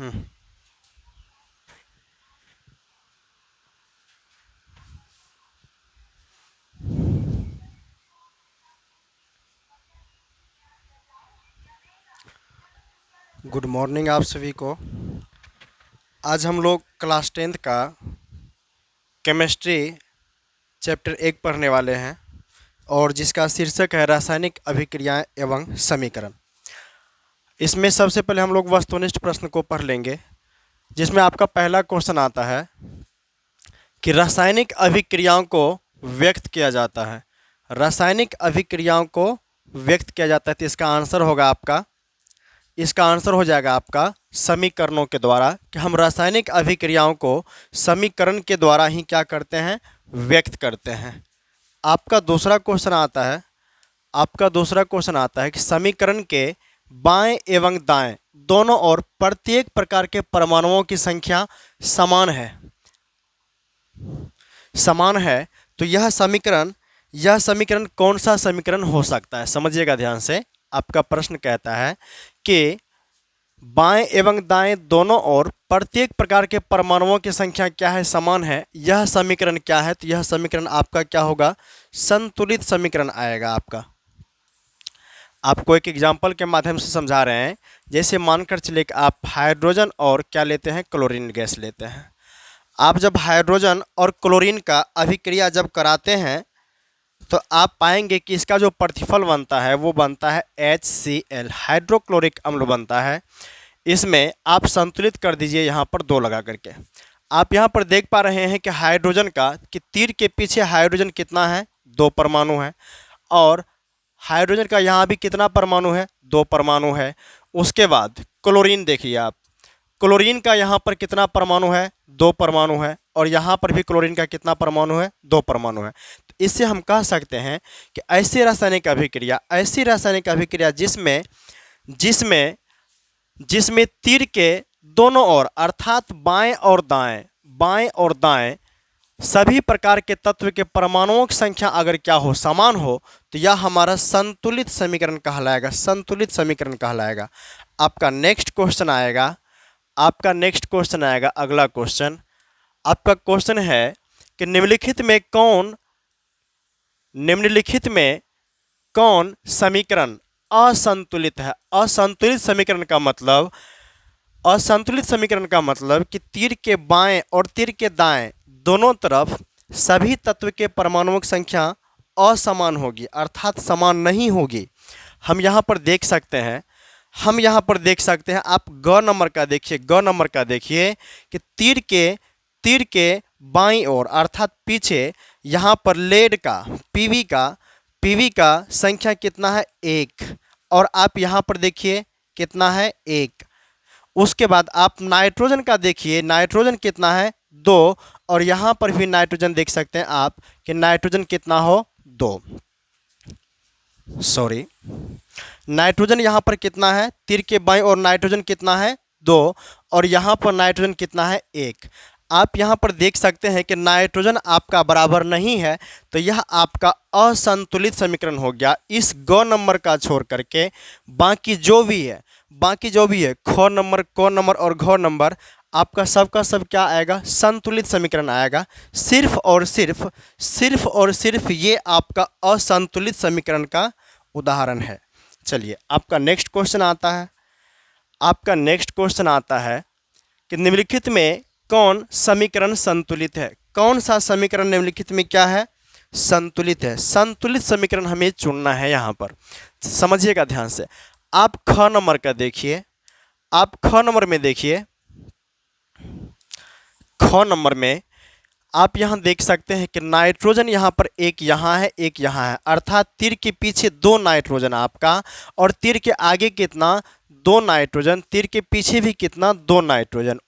Good morning आप सभी को। आज हम लोग क्लास 10th का केमिस्ट्री चैप्टर 1 पढ़ने वाले हैं और जिसका शीर्षक है रासायनिक अभिक्रियाएं एवं समीकरण। इसमें सबसे पहले हम लोग वस्तुनिष्ठ प्रश्न को पढ़ लेंगे, जिसमें आपका पहला क्वेश्चन आता है कि रासायनिक अभिक्रियाओं को व्यक्त किया जाता है। रासायनिक अभिक्रियाओं को व्यक्त किया जाता है तो इसका आंसर हो जाएगा आपका समीकरणों के द्वारा, कि हम रासायनिक अभिक्रियाओं को समीकरण के द्वारा ही क्या करते हैं, व्यक्त करते हैं। आपका दूसरा क्वेश्चन आता है कि समीकरण के बाएं एवं दाएं दोनों ओर प्रत्येक प्रकार के परमाणुओं की संख्या समान है तो यह समीकरण कौन सा समीकरण हो सकता है। समझिएगा ध्यान से। आपका प्रश्न कहता है कि बाएं एवं दाएं दोनों ओर प्रत्येक प्रकार के परमाणुओं की संख्या क्या है, समान है। यह समीकरण क्या है, तो यह समीकरण आपका क्या होगा, संतुलित समीकरण आएगा। आपको एक एग्जाम्पल के माध्यम से समझा रहे हैं। जैसे मानकर चलिए कि आप हाइड्रोजन और क्या लेते हैं, क्लोरीन गैस लेते हैं। आप जब हाइड्रोजन और क्लोरीन का अभिक्रिया जब कराते हैं तो आप पाएंगे कि इसका जो प्रतिफल बनता है वो बनता है HCl, हाइड्रोक्लोरिक अम्ल बनता है। इसमें आप संतुलित कर दीजिए यहाँ पर 2 लगा करके। आप यहाँ पर देख पा रहे हैं कि हाइड्रोजन का कि तीर के पीछे हाइड्रोजन कितना है, 2 परमाणु है, और हाइड्रोजन का यहाँ भी कितना परमाणु है, 2 परमाणु है। उसके बाद क्लोरीन देखिए आप, क्लोरीन का यहाँ पर कितना परमाणु है, 2 परमाणु है, और यहाँ पर भी क्लोरीन का कितना परमाणु है, 2 परमाणु है। तो इससे हम कह सकते हैं कि ऐसी रासायनिक अभिक्रिया जिसमें तीर के दोनों ओर अर्थात बाएं और दाएं सभी प्रकार के तत्व के परमाणुओं की संख्या अगर क्या हो, समान हो, तो यह हमारा संतुलित समीकरण कहलाएगा। आपका नेक्स्ट क्वेश्चन आएगा। अगला क्वेश्चन आपका क्वेश्चन है कि निम्नलिखित में कौन समीकरण असंतुलित है। असंतुलित समीकरण का मतलब कि तीर के बाएं और तीर के दाएं दोनों तरफ सभी तत्व के परमाणुओं की संख्या असमान होगी, अर्थात समान नहीं होगी। हम यहाँ पर देख सकते हैं आप ग नंबर का देखिए कि तीर के बाईं ओर अर्थात पीछे यहाँ पर लेड का पीवी का संख्या कितना है, 1, और आप यहाँ पर देखिए कितना है, 1। उसके बाद आप नाइट्रोजन का देखिए, नाइट्रोजन कितना है, 2, और यहाँ पर भी नाइट्रोजन देख सकते हैं आप कि नाइट्रोजन कितना हो, 2। सॉरी, नाइट्रोजन यहाँ पर कितना है, तीर के बाईं और नाइट्रोजन कितना है, 2, और यहाँ पर नाइट्रोजन कितना है, 1। आप यहाँ पर देख सकते हैं कि नाइट्रोजन आपका बराबर नहीं है, तो यह आपका असंतुलित समीकरण हो गया। इस ग नंबर का छोड़ करके बाकी जो भी है ख नंबर, क नंबर और घ नंबर, आपका सबका सब क्या आएगा, संतुलित समीकरण आएगा। सिर्फ और सिर्फ ये आपका असंतुलित समीकरण का उदाहरण है। चलिए आपका नेक्स्ट क्वेश्चन आता है कि निम्नलिखित में कौन समीकरण संतुलित है। कौन सा समीकरण निम्नलिखित में क्या है, संतुलित है। संतुलित समीकरण हमें चुनना है। यहाँ पर समझिएगा ध्यान से। आप ख नंबर में आप यहाँ देख सकते हैं कि नाइट्रोजन यहाँ पर एक यहाँ है, अर्थात तीर के पीछे 2 नाइट्रोजन आपका, और तीर के आगे कितना, 2 नाइट्रोजन, तीर के पीछे भी कितना, 2 नाइट्रोजन।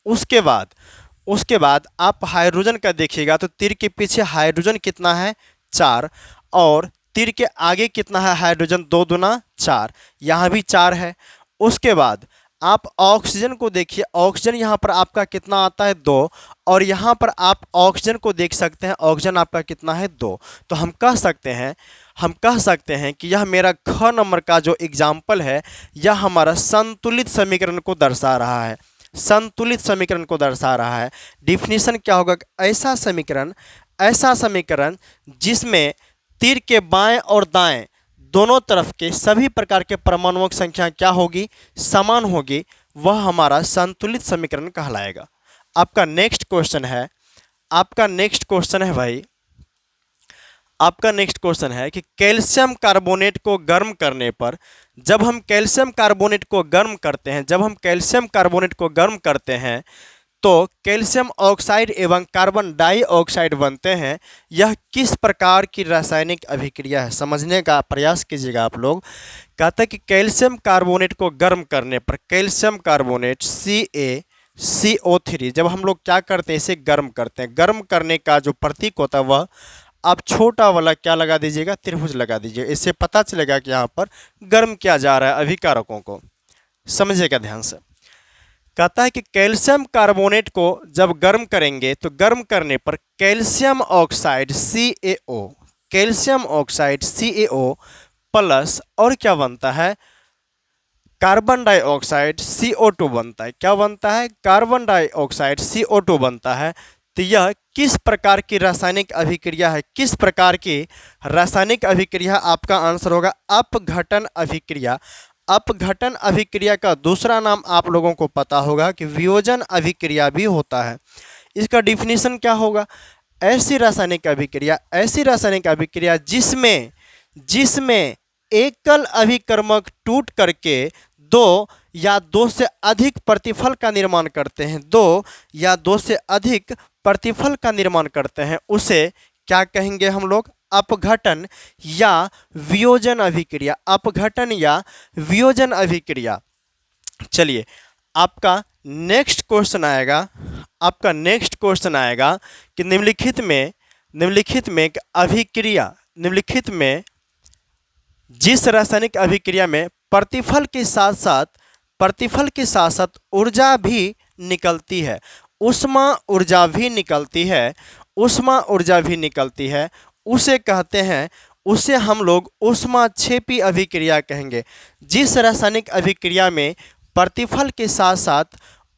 उसके बाद आप हाइड्रोजन का देखिएगा तो तीर के पीछे हाइड्रोजन कितना है, 4, और तीर के आगे कितना है हाइड्रोजन, 2 दूना 4, यहाँ भी 4 है। उसके बाद आप ऑक्सीजन को देखिए, ऑक्सीजन यहाँ पर आपका कितना आता है, 2, और यहाँ पर आप ऑक्सीजन को देख सकते हैं, ऑक्सीजन आपका कितना है, 2। तो हम कह सकते हैं कि यह मेरा ख नंबर का जो एग्जाम्पल है, यह हमारा संतुलित समीकरण को दर्शा रहा है। संतुलित समीकरण को दर्शा रहा है। डिफिनीशन क्या होगा? ऐसा समीकरण जिसमें तीर के बाएं और दाएं दोनों तरफ के सभी प्रकार के परमाणुओं की संख्या क्या होगी? समान होगी, वह हमारा संतुलित समीकरण कहलाएगा। आपका नेक्स्ट क्वेश्चन है भाई, आपका नेक्स्ट क्वेश्चन है कि कैल्शियम कार्बोनेट को गर्म करने पर, जब हम कैल्शियम कार्बोनेट को गर्म करते हैं तो कैल्शियम ऑक्साइड एवं कार्बन डाइऑक्साइड बनते हैं। यह किस प्रकार की रासायनिक अभिक्रिया है? समझने का प्रयास कीजिएगा आप लोग। कहते हैं कि कैल्शियम कार्बोनेट को गर्म करने पर, कैल्शियम कार्बोनेट CaCO3, जब हम लोग क्या करते हैं, इसे गर्म करते हैं। गर्म करने का जो प्रतीक होता है वह आप छोटा वाला क्या लगा दीजिएगा? त्रिभुज लगा दीजिए। इससे पता चलेगा कि यहाँ पर गर्म किया जा रहा है अभिकारकों को। समझिएगा ध्यान से। कहता है कि कैल्शियम कार्बोनेट को जब गर्म करेंगे तो गर्म करने पर कैल्शियम ऑक्साइड CaO प्लस और क्या बनता है? कार्बन डाइऑक्साइड CO2 बनता है। क्या बनता है? कार्बन डाइऑक्साइड CO2 बनता है। तो यह किस प्रकार की रासायनिक अभिक्रिया है? किस प्रकार की रासायनिक अभिक्रिया? आपका आंसर होगा अपघटन अभिक्रिया। अपघटन अभिक्रिया का दूसरा नाम आप लोगों को पता होगा कि वियोजन अभिक्रिया भी होता है। इसका डिफिनीशन क्या होगा? ऐसी रासायनिक अभिक्रिया जिसमें एकल अभिकर्मक टूट करके दो या दो से अधिक प्रतिफल का निर्माण करते हैं, उसे क्या कहेंगे हम लोग? अपघटन या वियोजन अभिक्रिया। चलिए, आपका नेक्स्ट क्वेश्चन आएगा कि निम्नलिखित में जिस रासायनिक अभिक्रिया में प्रतिफल के साथ साथ ऊर्जा भी निकलती है, ऊष्मा ऊर्जा भी निकलती है, उसे कहते हैं, उसे हम लोग ऊष्माक्षेपी अभिक्रिया कहेंगे। जिस रासायनिक अभिक्रिया में प्रतिफल के साथ साथ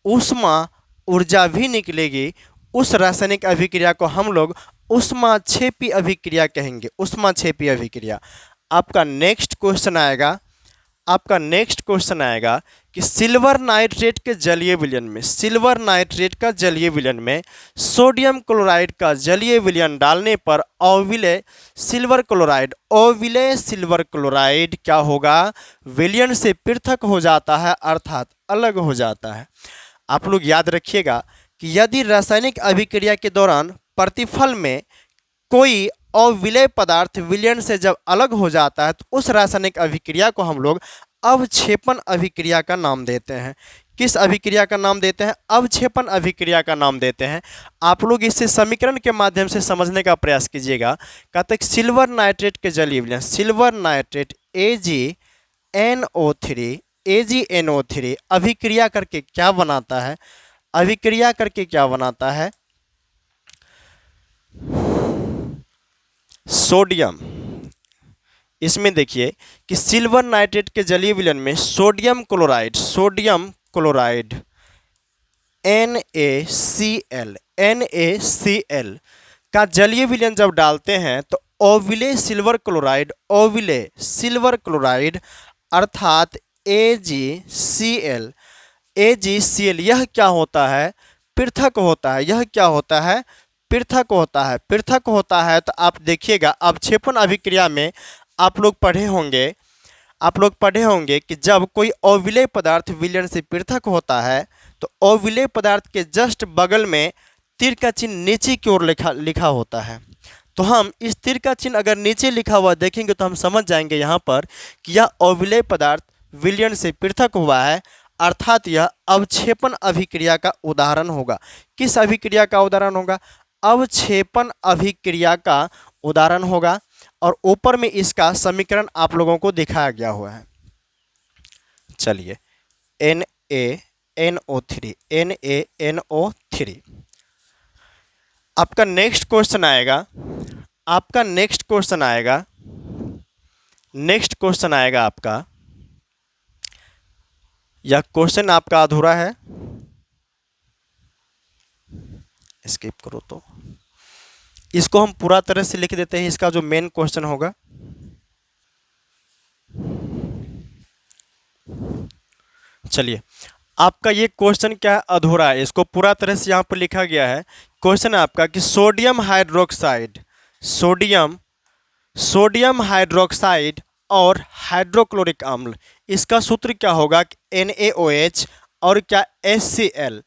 ऊष्मा ऊर्जा भी निकलेगी, उस रासायनिक अभिक्रिया को हम लोग ऊष्माक्षेपी अभिक्रिया कहेंगे। ऊष्माक्षेपी अभिक्रिया। आपका नेक्स्ट क्वेश्चन आएगा कि सिल्वर नाइट्रेट का जलीय विलयन में सोडियम क्लोराइड का जलीय विलयन डालने पर अविलेय सिल्वर क्लोराइड क्या होगा? विलयन से पृथक हो जाता है, अर्थात अलग हो जाता है। आप लोग याद रखिएगा कि यदि रासायनिक अभिक्रिया के दौरान प्रतिफल में कोई अविलेय पदार्थ विलयन से जब अलग हो जाता है तो उस रासायनिक अभिक्रिया को हम लोग अवक्षेपण अभिक्रिया का नाम देते हैं। किस अभिक्रिया का नाम देते हैं? अवक्षेपण अभिक्रिया का नाम देते हैं। आप लोग इसे समीकरण के माध्यम से समझने का प्रयास कीजिएगा। कहते हैं सिल्वर नाइट्रेट के जलीय विलयन, सिल्वर नाइट्रेट AgNO3 अभिक्रिया करके क्या बनाता है? सोडियम। इसमें देखिए कि सिल्वर नाइट्रेट के जलीय विलयन में सोडियम क्लोराइड NaCl का जलीय विलयन जब डालते हैं तो अविलेय सिल्वर क्लोराइड अर्थात AgCl यह क्या होता है? पृथक होता है। तो आप देखिएगा अवक्षेपण अभिक्रिया में आप लोग पढ़े होंगे कि जब कोई अविलेय पदार्थ विलयन से पृथक होता है तो अविलेय पदार्थ के जस्ट बगल में तीर का चिन्ह नीचे की ओर लिखा होता है। तो हम इस तीर का चिन्ह अगर नीचे लिखा हुआ देखेंगे तो हम समझ जाएंगे यहाँ पर कि यह अविलेय पदार्थ विलयन से पृथक हुआ है, अर्थात यह अवक्षेपण अभिक्रिया का उदाहरण होगा। किस अभिक्रिया का उदाहरण होगा? अवक्षेपण अभिक्रिया का उदाहरण होगा। और ऊपर में इसका समीकरण आप लोगों को दिखाया गया हुआ है। चलिए, NaNO3 आपका नेक्स्ट क्वेश्चन आएगा। आपका यह क्वेश्चन आपका अधूरा है, स्किप करो तो इसको हम पूरा तरह से लिख देते हैं, इसका जो मेन क्वेश्चन होगा। चलिए, आपका ये क्वेश्चन क्या अधूरा है, इसको पूरा तरह से यहाँ पर लिखा गया है। क्वेश्चन है आपका कि सोडियम हाइड्रोक्साइड, सोडियम हाइड्रोक्साइड और हाइड्रोक्लोरिक अम्ल, इसका सूत्र क्या होगा कि NaOH और क्या HCl।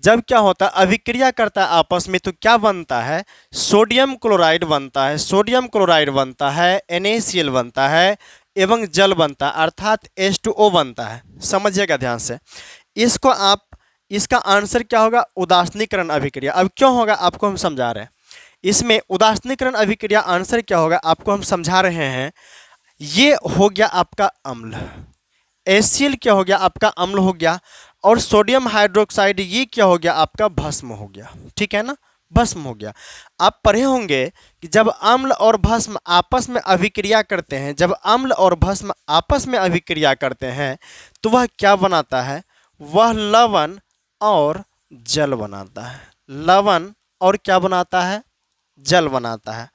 जब क्या होता है अभिक्रिया करता है आपस में तो क्या बनता है, सोडियम क्लोराइड बनता है, सोडियम क्लोराइड बनता है, NaCl बनता है एवं जल बनता है अर्थात H2O बनता है। समझिएगा ध्यान से, इसको आप, इसका आंसर क्या होगा, उदासीनीकरण अभिक्रिया। अब क्यों होगा आपको हम समझा रहे हैं, इसमें उदासीनीकरण अभिक्रिया आंसर क्या होगा आपको हम समझा रहे हैं। ये हो गया आपका अम्ल, HCl क्या हो गया आपका अम्ल हो गया, और सोडियम हाइड्रोक्साइड ये क्या हो गया आपका भस्म हो गया। ठीक है ना, भस्म हो गया। आप पढ़े होंगे कि जब अम्ल और भस्म आपस में अभिक्रिया करते हैं, जब अम्ल और भस्म आपस में अभिक्रिया करते हैं तो वह क्या बनाता है, वह लवण और जल बनाता है। लवण और क्या बनाता है, जल बनाता है।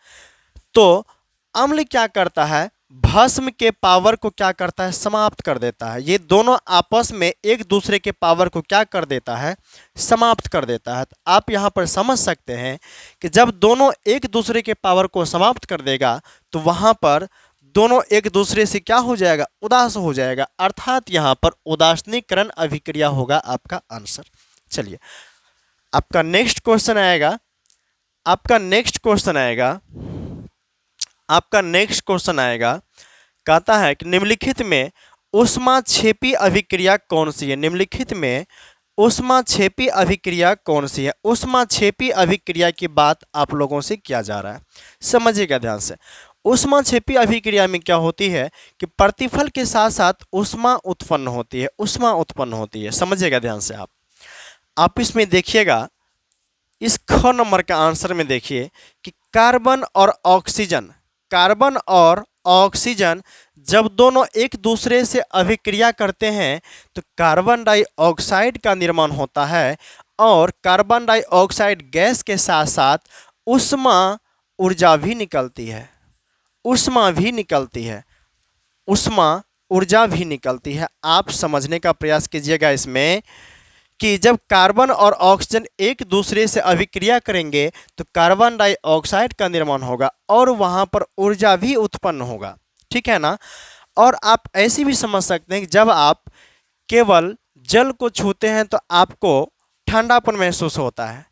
तो अम्ल क्या करता है, भस्म के पावर को क्या करता है, समाप्त कर देता है। ये दोनों आपस में एक दूसरे के पावर को क्या कर देता है, समाप्त कर देता है। तो आप यहाँ पर समझ सकते हैं कि जब दोनों एक दूसरे के पावर को समाप्त कर देगा तो वहाँ पर दोनों एक दूसरे से क्या हो जाएगा, उदास हो जाएगा, अर्थात यहाँ पर उदासीनीकरण अभिक्रिया होगा आपका आंसर। चलिए, आपका नेक्स्ट क्वेश्चन आएगा, आपका नेक्स्ट क्वेश्चन आएगा, आपका नेक्स्ट क्वेश्चन आएगा, कहता है कि निम्नलिखित में ऊष्माक्षेपी अभिक्रिया कौन सी है। निम्नलिखित में ऊष्माक्षेपी अभिक्रिया कौन सी है। ऊष्माक्षेपी अभिक्रिया की बात आप लोगों से किया जा रहा है, समझिएगा ध्यान से। ऊष्माक्षेपी अभिक्रिया में क्या होती है कि प्रतिफल के साथ साथ ऊष्मा उत्पन्न होती है, ऊष्मा उत्पन्न होती है, समझिएगा ध्यान से। आप इसमें देखिएगा, इस ख नंबर का आंसर में देखिए कि कार्बन और ऑक्सीजन, कार्बन और ऑक्सीजन जब दोनों एक दूसरे से अभिक्रिया करते हैं तो कार्बन डाइऑक्साइड का निर्माण होता है, और कार्बन डाइऑक्साइड गैस के साथ साथ ऊष्मा ऊर्जा भी निकलती है, ऊष्मा भी निकलती है, ऊष्मा ऊर्जा भी निकलती है। आप समझने का प्रयास कीजिएगा इसमें कि जब कार्बन और ऑक्सीजन एक दूसरे से अभिक्रिया करेंगे तो कार्बन डाइऑक्साइड का निर्माण होगा और वहाँ पर ऊर्जा भी उत्पन्न होगा। ठीक है ना। और आप ऐसे भी समझ सकते हैं कि जब आप केवल जल को छूते हैं तो आपको ठंडापन महसूस होता है,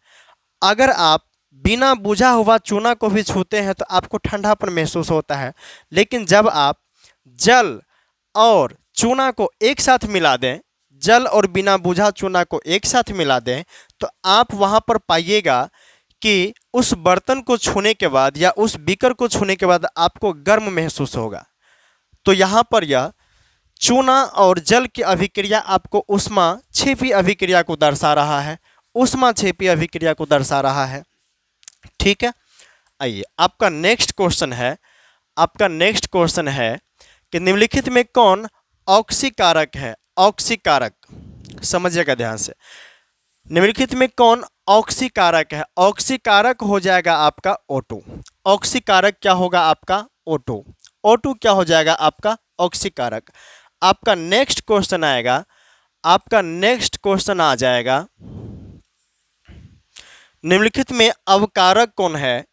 अगर आप बिना बुझा हुआ चूना को भी छूते हैं तो आपको ठंडापन महसूस होता है। लेकिन जब आप जल और चूना को एक साथ मिला दें, जल और बिना बुझा चूना को एक साथ मिला दें तो आप वहाँ पर पाइएगा कि उस बर्तन को छूने के बाद या उस बीकर को छूने के बाद आपको गर्म महसूस होगा। तो यहाँ पर यह चूना और जल की अभिक्रिया आपको ऊष्माक्षेपी अभिक्रिया को दर्शा रहा है, ऊष्माक्षेपी अभिक्रिया को दर्शा रहा है। ठीक है, आइए आपका नेक्स्ट क्वेश्चन है, आपका नेक्स्ट क्वेश्चन है कि निम्नलिखित में कौन ऑक्सीकारक है। ऑक्सीकारक, समझिएगा ध्यान से, निम्नलिखित में कौन ऑक्सीकारक है। ऑक्सीकारक हो जाएगा आपका O2। ऑक्सीकारक क्या होगा आपका O2। O2 क्या हो जाएगा आपका ऑक्सीकारक। आपका नेक्स्ट क्वेश्चन आएगा, आपका नेक्स्ट क्वेश्चन आ जाएगा, निम्नलिखित में अवकारक कौन है।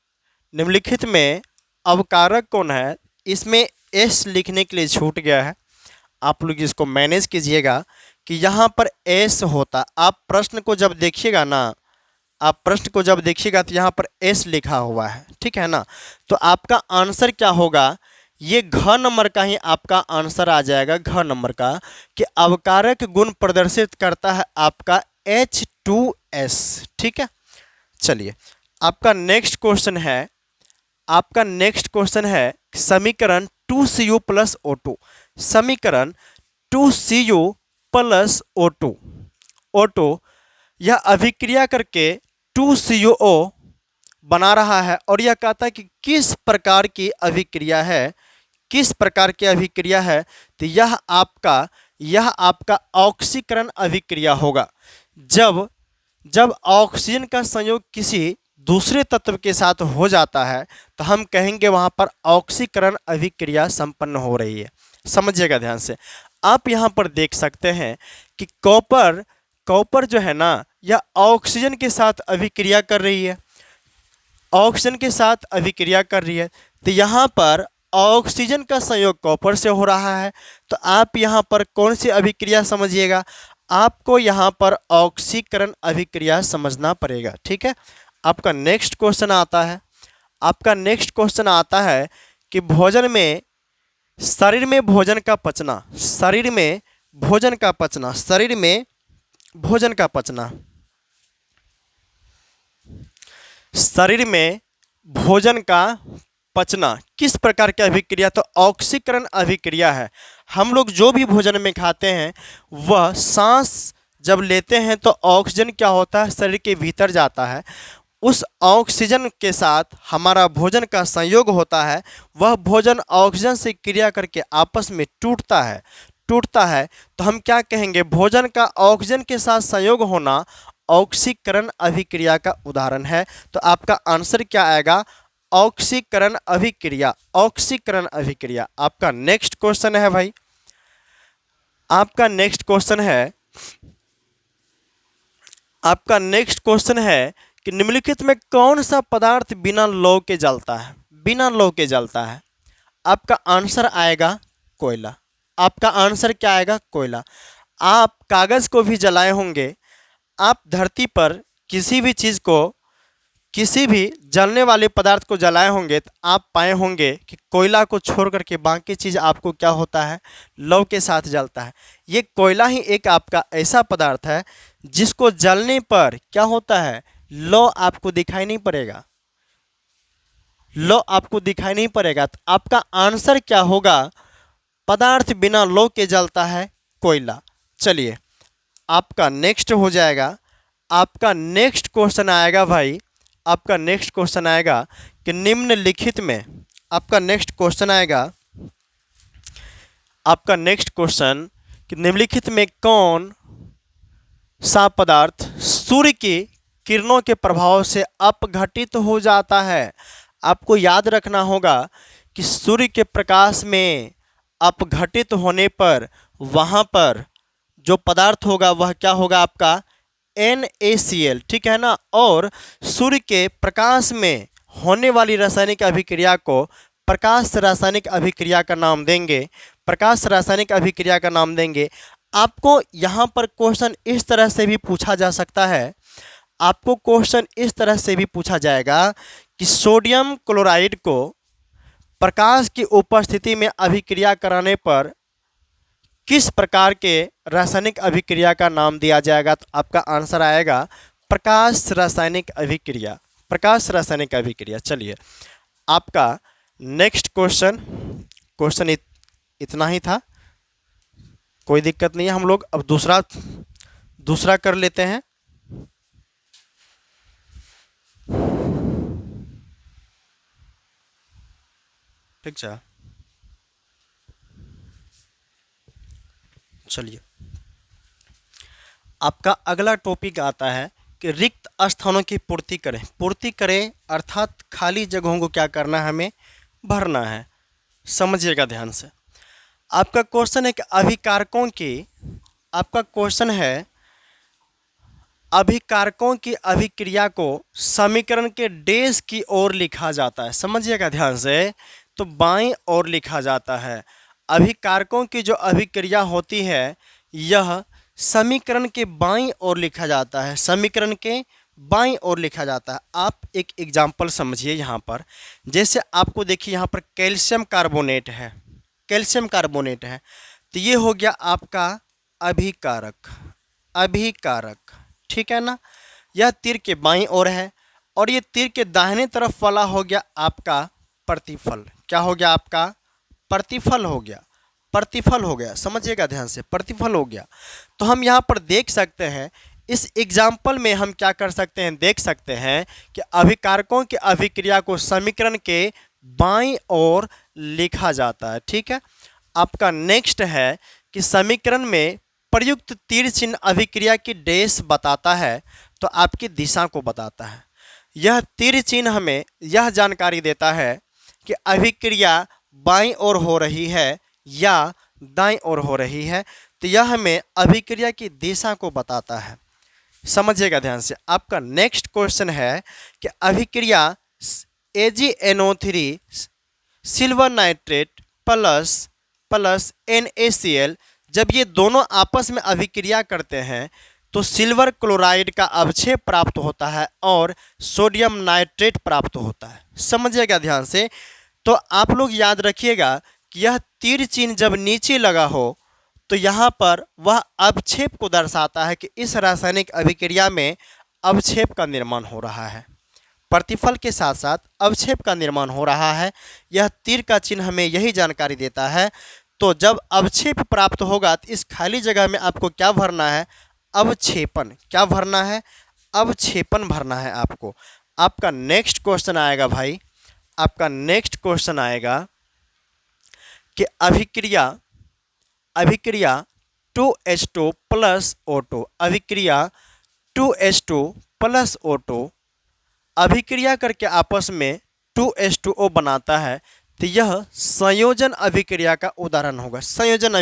निम्नलिखित में अवकारक कौन है। इसमें S लिखने के लिए छूट गया है, आप लोग इसको मैनेज कीजिएगा कि यहाँ पर S होता। आप प्रश्न को जब देखिएगा ना, आप प्रश्न को जब देखिएगा तो यहाँ पर S लिखा हुआ है, ठीक है ना। तो आपका आंसर क्या होगा, ये घ नंबर का ही आपका आंसर आ जाएगा, घ नंबर का, कि अवकारक गुण प्रदर्शित करता है आपका H2S। ठीक है, चलिए आपका नेक्स्ट क्वेश्चन है, आपका नेक्स्ट क्वेश्चन है समीकरण 2Cu + O2। समीकरण 2Cu + O2, O2 यह अभिक्रिया करके 2CuO बना रहा है और यह कहता है कि किस प्रकार की अभिक्रिया है, किस प्रकार की अभिक्रिया है। तो यह आपका ऑक्सीकरण अभिक्रिया होगा। जब जब ऑक्सीजन का संयोग किसी दूसरे तत्व के साथ हो जाता है तो हम कहेंगे वहाँ पर ऑक्सीकरण अभिक्रिया संपन्न हो रही है। समझिएगा ध्यान से। आप यहाँ पर देख सकते हैं कि कॉपर कॉपर जो है ना, यह ऑक्सीजन के साथ अभिक्रिया कर रही है, ऑक्सीजन के साथ अभिक्रिया कर रही है। तो यहाँ पर ऑक्सीजन का संयोग कॉपर से हो रहा है, तो आप यहाँ पर कौन सी अभिक्रिया समझिएगा? आपको यहाँ पर ऑक्सीकरण अभिक्रिया समझना पड़ेगा। ठीक है। आपका नेक्स्ट क्वेश्चन आता है, आपका नेक्स्ट क्वेश्चन आता है कि भोजन में, शरीर में भोजन का पचना, शरीर में भोजन का पचना, शरीर में भोजन का पचना, शरीर में भोजन का पचना किस प्रकार की अभिक्रिया? तो ऑक्सीकरण अभिक्रिया है। हम लोग जो भी भोजन में खाते हैं वह सांस जब लेते हैं तो ऑक्सीजन क्या होता है, शरीर के भीतर जाता है, उस ऑक्सीजन के साथ हमारा भोजन का संयोग होता है, वह भोजन ऑक्सीजन से क्रिया करके आपस में टूटता है, टूटता है। तो हम क्या कहेंगे? भोजन का ऑक्सीजन के साथ संयोग होना ऑक्सीकरण अभिक्रिया का उदाहरण है। तो आपका आंसर क्या आएगा? ऑक्सीकरण अभिक्रिया, ऑक्सीकरण अभिक्रिया। आपका नेक्स्ट क्वेश्चन है भाई, आपका नेक्स्ट क्वेश्चन है, आपका नेक्स्ट क्वेश्चन है कि निम्नलिखित में कौन सा पदार्थ बिना लौ के जलता है? बिना लौ के जलता है। आपका आंसर आएगा कोयला। आपका आंसर क्या आएगा? कोयला। आप कागज़ को भी जलाए होंगे, आप धरती पर किसी भी चीज़ को, किसी भी जलने वाले पदार्थ को जलाए होंगे तो आप पाए होंगे कि कोयला को छोड़ करके बाकी चीज़ आपको क्या होता है? लौ के साथ जलता है। ये कोयला ही एक आपका ऐसा पदार्थ है जिसको जलने पर क्या होता है? लौ आपको दिखाई नहीं पड़ेगा, लौ आपको दिखाई नहीं पड़ेगा। तो आपका आंसर क्या होगा? पदार्थ बिना लौ के जलता है कोयला। चलिए आपका नेक्स्ट हो जाएगा, आपका नेक्स्ट क्वेश्चन आएगा भाई, आपका नेक्स्ट क्वेश्चन आएगा कि निम्नलिखित में, आपका नेक्स्ट क्वेश्चन आएगा, आपका नेक्स्ट क्वेश्चन कि निम्नलिखित में कौन सा पदार्थ सूर्य की किरणों के प्रभाव से अपघटित हो जाता है? आपको याद रखना होगा कि सूर्य के प्रकाश में अपघटित होने पर वहाँ पर जो पदार्थ होगा वह क्या होगा? आपका NaCl, ठीक है ना। और सूर्य के प्रकाश में होने वाली रासायनिक अभिक्रिया को प्रकाश रासायनिक अभिक्रिया का नाम देंगे, प्रकाश रासायनिक अभिक्रिया का नाम देंगे। आपको यहाँ पर क्वेश्चन इस तरह से भी पूछा जा सकता है, आपको क्वेश्चन इस तरह से भी पूछा जाएगा कि सोडियम क्लोराइड को प्रकाश की उपस्थिति में अभिक्रिया कराने पर किस प्रकार के रासायनिक अभिक्रिया का नाम दिया जाएगा? तो आपका आंसर आएगा प्रकाश रासायनिक अभिक्रिया, प्रकाश रासायनिक अभिक्रिया। चलिए आपका नेक्स्ट क्वेश्चन, क्वेश्चन इतना ही था, कोई दिक्कत नहीं है। हम लोग अब दूसरा कर लेते हैं। ठीक है, चलिए आपका अगला टॉपिक आता है कि रिक्त स्थानों की पूर्ति करें। पूर्ति करें अर्थात खाली जगहों को क्या करना है? हमें भरना है। समझिएगा ध्यान से। आपका क्वेश्चन है कि अभिकारकों की, आपका क्वेश्चन है अभिकारकों की अभिक्रिया को समीकरण के डेज की ओर लिखा जाता है। समझिएगा ध्यान से, तो बाईं ओर लिखा जाता है। अभिकारकों की जो अभिक्रिया होती है यह समीकरण के बाईं ओर लिखा जाता है, समीकरण के बाईं ओर लिखा जाता है। आप एक एग्जाम्पल समझिए यहाँ पर, जैसे आपको देखिए यहाँ पर कैल्शियम कार्बोनेट है, कैल्शियम कार्बोनेट है, तो ये हो गया आपका अभिकारक, अभिकारक, ठीक है ना। यह तीर के बाईं ओर है और ये तीर के दाहिने तरफ वाला हो गया आपका प्रतिफल। क्या हो गया? आपका प्रतिफल हो गया, प्रतिफल हो गया। समझिएगा ध्यान से, प्रतिफल हो गया। तो हम यहाँ पर देख सकते हैं, इस एग्जाम्पल में हम क्या कर सकते हैं? देख सकते हैं कि अभिकारकों की अभिक्रिया को समीकरण के बाईं ओर लिखा जाता है। ठीक है। आपका नेक्स्ट है कि समीकरण में प्रयुक्त तीर चिन्ह अभिक्रिया की डेश बताता है। तो आपकी दिशा को बताता है। यह तीर चिन्ह हमें यह जानकारी देता है कि अभिक्रिया बाईं ओर हो रही है या दाईं ओर हो रही है। तो यह हमें अभिक्रिया की दिशा को बताता है। समझिएगा ध्यान से। आपका नेक्स्ट क्वेश्चन है कि अभिक्रिया AgNO3 silver nitrate plus NaCl जब ये दोनों आपस में अभिक्रिया करते हैं तो सिल्वर क्लोराइड का अवक्षेप प्राप्त होता है और सोडियम नाइट्रेट प्राप्त होता है। समझिएगा ध्यान से। तो आप लोग याद रखिएगा कि यह तीर चिन्ह जब नीचे लगा हो तो यहाँ पर वह अवक्षेप को दर्शाता है कि इस रासायनिक अभिक्रिया में अवक्षेप का निर्माण हो रहा है। प्रतिफल के साथ साथ अवक्षेप का निर्माण हो रहा है। यह तीर का चिन्ह हमें यही जानकारी देता है। तो जब अवक्षेप प्राप्त होगा तो इस खाली जगह में आपको क्या भरना है? अवक्षेपण। क्या भरना है? अवक्षेपण भरना है आपको। आपका नेक्स्ट क्वेश्चन आएगा भाई, आपका नेक्स्ट क्वेश्चन आएगा कि अभिक्रिया 2H2 प्लस O2, अभिक्रिया 2H2 प्लस O2 अभिक्रिया करके आपस में 2H2O बनाता है। तो यह संयोजन अभिक्रिया का उदाहरण होगा। संयोजन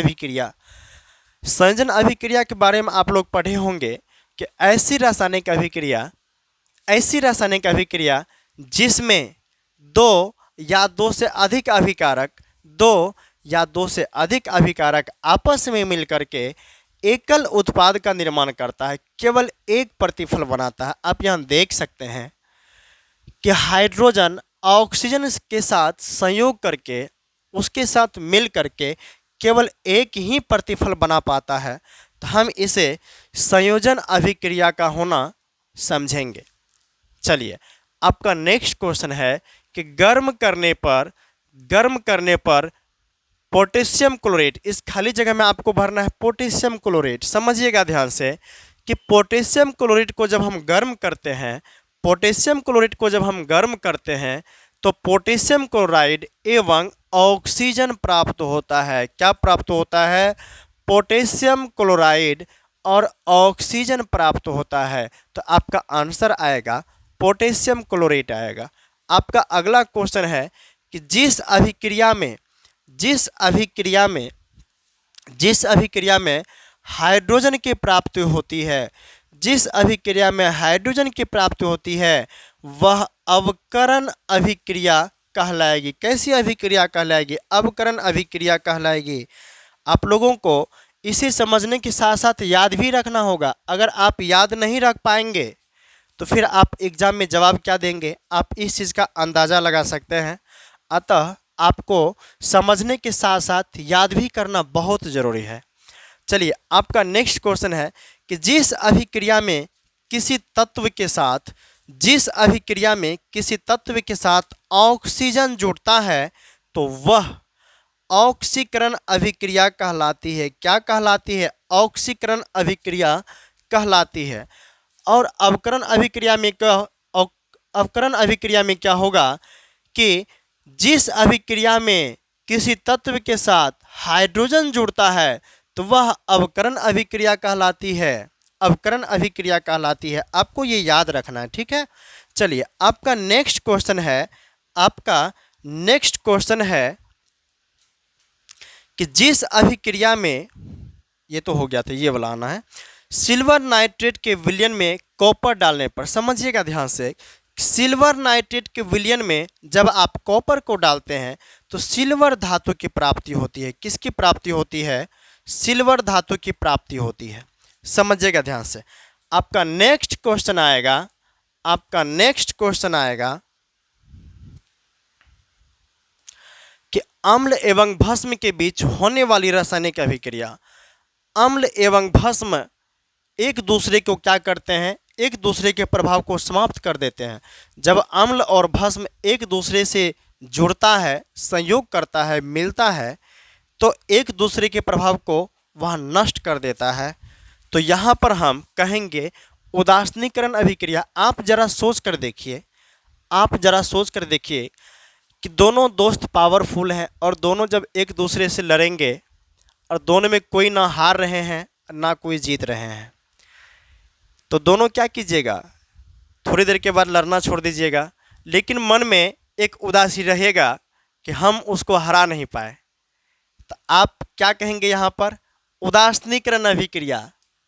अभिक्रिया के बारे में आप लोग पढ़े होंगे कि ऐसी रासायनिक अभिक्रिया जिसमें दो या दो से अधिक अभिकारक आपस में मिलकर के एकल उत्पाद का निर्माण करता है, केवल एक प्रतिफल बनाता है। आप यहाँ देख सकते हैं कि हाइड्रोजन ऑक्सीजन के साथ संयोग करके उसके साथ मिल करके केवल एक ही प्रतिफल बना पाता है। तो हम इसे संयोजन अभिक्रिया का होना समझेंगे। चलिए, आपका नेक्स्ट क्वेश्चन है कि गर्म करने पर पोटेशियम क्लोरेट, इस खाली जगह में आपको भरना है पोटेशियम क्लोरेट। समझिएगा ध्यान से कि पोटेशियम क्लोरेट को जब हम गर्म करते हैं तो पोटेशियम क्लोराइड एवं ऑक्सीजन प्राप्त होता है। क्या प्राप्त होता है? पोटेशियम क्लोराइड और ऑक्सीजन प्राप्त होता है। तो आपका आंसर आएगा पोटेशियम क्लोरेट आएगा। आपका अगला क्वेश्चन है कि जिस अभिक्रिया में हाइड्रोजन की प्राप्ति होती है वह अवकरण अभिक्रिया कहलाएगी। कैसी अभिक्रिया कहलाएगी? अवकरण अभिक्रिया कहलाएगी। आप लोगों को इसे समझने के साथ साथ याद भी रखना होगा। अगर आप याद नहीं रख पाएंगे तो फिर आप एग्जाम में जवाब क्या देंगे, आप इस चीज़ का अंदाज़ा लगा सकते हैं। अतः आपको समझने के साथ साथ याद भी करना बहुत ज़रूरी है। चलिए, आपका नेक्स्ट क्वेश्चन है कि जिस अभिक्रिया में किसी तत्व के साथ ऑक्सीजन जुड़ता है तो वह ऑक्सीकरण अभिक्रिया कहलाती है। क्या कहलाती है? ऑक्सीकरण अभिक्रिया कहलाती है। और अवकरण अभिक्रिया में क्या होगा कि जिस अभिक्रिया में किसी तत्व के साथ हाइड्रोजन जुड़ता है तो वह अवकरण अभिक्रिया कहलाती है। अवकरण अभिक्रिया कहलाती है। आपको ये याद रखना है, ठीक है। चलिए, आपका नेक्स्ट क्वेश्चन है कि जिस अभिक्रिया में, ये तो हो गया था, ये वाला आना है, सिल्वर नाइट्रेट के विलयन में कॉपर डालने पर। समझिएगा ध्यान से, सिल्वर नाइट्रेट के विलयन में जब आप कॉपर को डालते हैं तो सिल्वर धातु की प्राप्ति होती है। किसकी प्राप्ति होती है? सिल्वर धातु की प्राप्ति होती है। समझिएगा ध्यान से। आपका नेक्स्ट क्वेश्चन आएगा कि अम्ल एवं भस्म के बीच होने वाली रासायनिक अभिक्रिया। अम्ल एवं भस्म एक दूसरे को क्या करते हैं? एक दूसरे के प्रभाव को समाप्त कर देते हैं। जब अम्ल और भस्म एक दूसरे से जुड़ता है, संयोग करता है, मिलता है तो एक दूसरे के प्रभाव को वह नष्ट कर देता है। तो यहाँ पर हम कहेंगे उदासीनीकरण अभिक्रिया। आप जरा सोच कर देखिए कि दोनों दोस्त पावरफुल हैं और दोनों जब एक दूसरे से लड़ेंगे और दोनों में कोई ना हार रहे हैं ना कोई जीत रहे हैं, तो दोनों क्या कीजिएगा, थोड़ी देर के बाद लड़ना छोड़ दीजिएगा, लेकिन मन में एक उदासी रहेगा कि हम उसको हरा नहीं पाए। तो आप क्या कहेंगे यहाँ पर, उदासीनीकरण अभिक्रिया।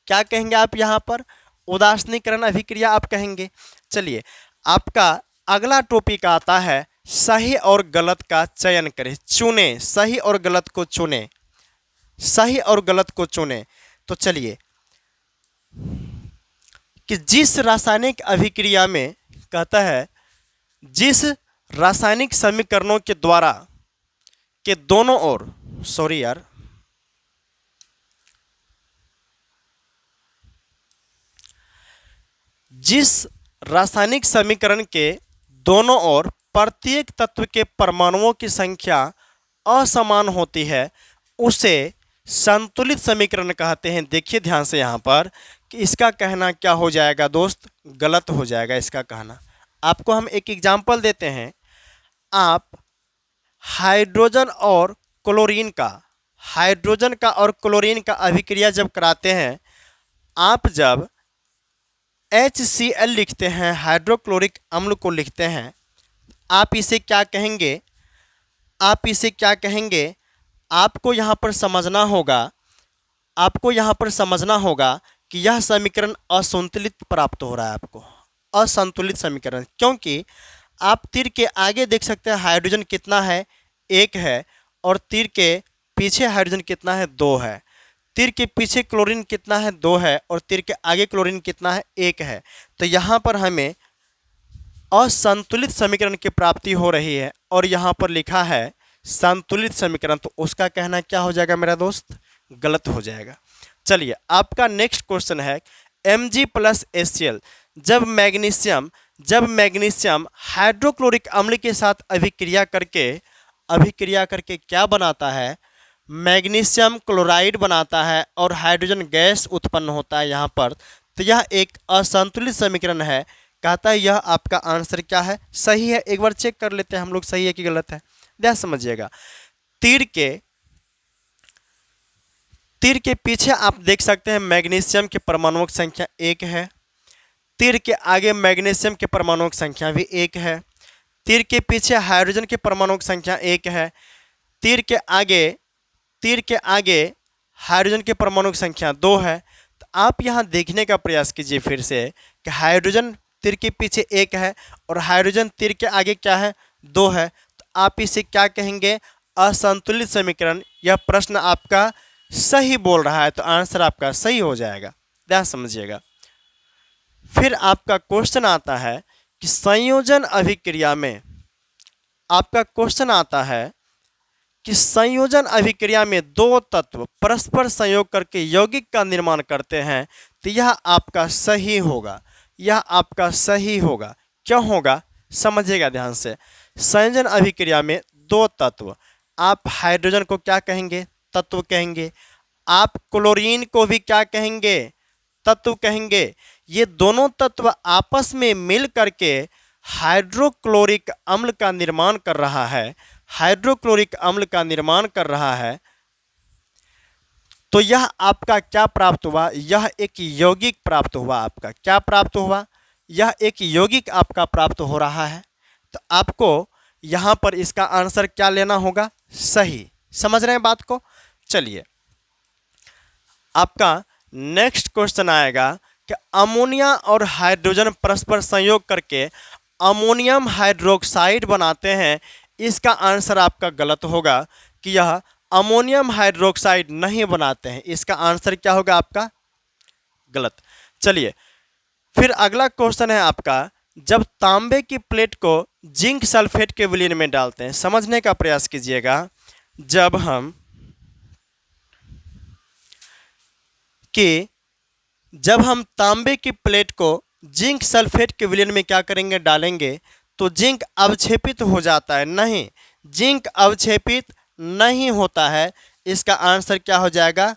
क्या कहेंगे आप यहाँ पर, उदासीनीकरण अभिक्रिया आप कहेंगे। चलिए, आपका अगला टॉपिक आता है सही और गलत का चयन करें, चुने, सही और गलत को चुने, सही और गलत को चुने। तो चलिए, कि जिस रासायनिक अभिक्रिया में कहता है, जिस रासायनिक समीकरणों के द्वारा के दोनों ओर, सॉरी यार, जिस रासायनिक समीकरण के दोनों ओर प्रत्येक तत्व के परमाणुओं की संख्या असमान होती है, उसे संतुलित समीकरण कहते हैं। देखिए ध्यान से यहाँ पर कि इसका कहना क्या हो जाएगा दोस्त, गलत हो जाएगा इसका कहना। आपको हम एक एग्जाम्पल देते हैं। आप हाइड्रोजन और क्लोरीन का, हाइड्रोजन का और क्लोरीन का अभिक्रिया जब कराते हैं, आप जब HCl लिखते हैं, हाइड्रोक्लोरिक अम्ल को लिखते हैं, आप इसे क्या कहेंगे, आप इसे क्या कहेंगे, आपको यहाँ पर समझना होगा, आपको यहाँ पर समझना होगा कि यह समीकरण असंतुलित प्राप्त हो रहा है आपको, असंतुलित समीकरण। क्योंकि आप तीर के आगे देख सकते हैं हाइड्रोजन कितना है, 1 है, और तीर के पीछे हाइड्रोजन कितना है, 2 है। तीर के पीछे क्लोरीन कितना है, 2 है, और तीर के आगे क्लोरीन कितना है, 1 है। तो यहाँ पर हमें असंतुलित समीकरण की प्राप्ति हो रही है, और यहाँ पर लिखा है संतुलित समीकरण। तो उसका कहना क्या हो जाएगा मेरा दोस्त, गलत हो जाएगा। चलिए, आपका नेक्स्ट क्वेश्चन है Mg+HCl। जब मैग्नीशियम हाइड्रोक्लोरिक अम्ल के साथ अभिक्रिया करके क्या बनाता है, मैग्नीशियम क्लोराइड बनाता है और हाइड्रोजन गैस उत्पन्न होता है यहाँ पर। तो यह एक असंतुलित समीकरण है। कहता है यह आपका आंसर क्या है, सही है। एक बार चेक कर लेते हैं हम लोग, सही है कि गलत है। ध्यान समझिएगा, तीर के पीछे आप देख सकते हैं मैग्नीशियम के परमाणुओं की संख्या 1 है। तीर के आगे मैग्नीशियम के परमाणुओं की संख्या भी 1 है। तीर के पीछे हाइड्रोजन के परमाणुओं की संख्या 1 है। तीर के आगे हाइड्रोजन के परमाणु की संख्या 2 है। तो आप यहाँ देखने का प्रयास कीजिए फिर से कि हाइड्रोजन तीर के पीछे 1 है और हाइड्रोजन तीर के आगे क्या है, 2 है। तो आप इसे क्या कहेंगे, असंतुलित समीकरण। यह प्रश्न आपका सही बोल रहा है, तो आंसर आपका सही हो जाएगा। ध्यान समझिएगा। फिर आपका क्वेश्चन आता है कि संयोजन अभिक्रिया में, आपका क्वेश्चन आता है कि संयोजन अभिक्रिया में 2 तत्व परस्पर संयोग करके यौगिक का निर्माण करते हैं। तो यह आपका सही होगा, यह आपका सही होगा। क्यों होगा, समझिएगा ध्यान से। संयोजन अभिक्रिया में 2 तत्व, आप हाइड्रोजन को क्या कहेंगे, तत्व कहेंगे। आप क्लोरीन को भी क्या कहेंगे, तत्व कहेंगे। ये दोनों तत्व आपस में मिल करके हाइड्रोक्लोरिक अम्ल का निर्माण कर रहा है, हाइड्रोक्लोरिक अम्ल का निर्माण कर रहा है। तो यह आपका क्या प्राप्त हुआ, यह एक यौगिक प्राप्त हुआ। आपका क्या प्राप्त हुआ, यह एक यौगिक आपका प्राप्त हो रहा है। तो आपको यहाँ पर इसका आंसर क्या लेना होगा, सही। समझ रहे हैं बात को। चलिए, आपका नेक्स्ट क्वेश्चन आएगा कि अमोनिया और हाइड्रोजन परस्पर संयोग करके अमोनियम हाइड्रोक्साइड बनाते हैं। इसका आंसर आपका गलत होगा कि यह अमोनियम हाइड्रोक्साइड नहीं बनाते हैं। इसका आंसर क्या होगा आपका, गलत। चलिए, फिर अगला क्वेश्चन है आपका, जब तांबे की प्लेट को जिंक सल्फेट के विलयन में डालते हैं, समझने का प्रयास कीजिएगा। जब हम तांबे की प्लेट को जिंक सल्फेट के विलयन में क्या करेंगे, डालेंगे, तो जिंक अवक्षेपित हो जाता है। नहीं, जिंक अवक्षेपित नहीं होता है। इसका आंसर क्या हो जाएगा,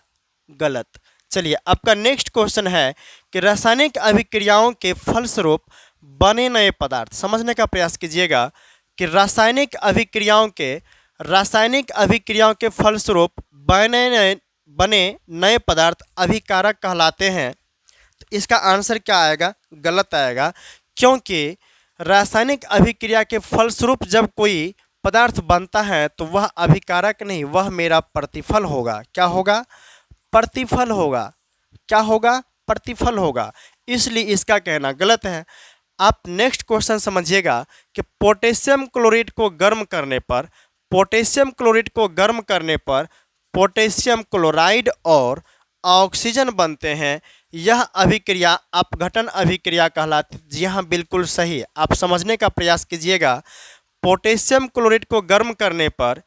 गलत। चलिए, आपका नेक्स्ट क्वेश्चन है कि रासायनिक अभिक्रियाओं के फलस्वरूप बने नए पदार्थ। समझने का प्रयास कीजिएगा कि रासायनिक अभिक्रियाओं के फलस्वरूप बने नए पदार्थ अभिकारक कहलाते हैं। तो इसका आंसर क्या आएगा? गलत आएगा, क्योंकि रासायनिक अभिक्रिया के फलस्वरूप जब कोई पदार्थ बनता है तो वह अभिकारक नहीं, वह मेरा प्रतिफल होगा। क्या होगा? प्रतिफल होगा। क्या होगा? प्रतिफल होगा। इसलिए इसका कहना गलत है। आप नेक्स्ट क्वेश्चन समझिएगा कि पोटेशियम क्लोराइड को गर्म करने पर, पोटेशियम क्लोराइड को गर्म करने पर पोटेशियम क्लोराइड और ऑक्सीजन बनते हैं। यह अभिक्रिया अपघटन अभिक्रिया कहलाती। जी हाँ, बिल्कुल सही। आप समझने का प्रयास कीजिएगा। पोटेशियम क्लोराइड को गर्म करने पर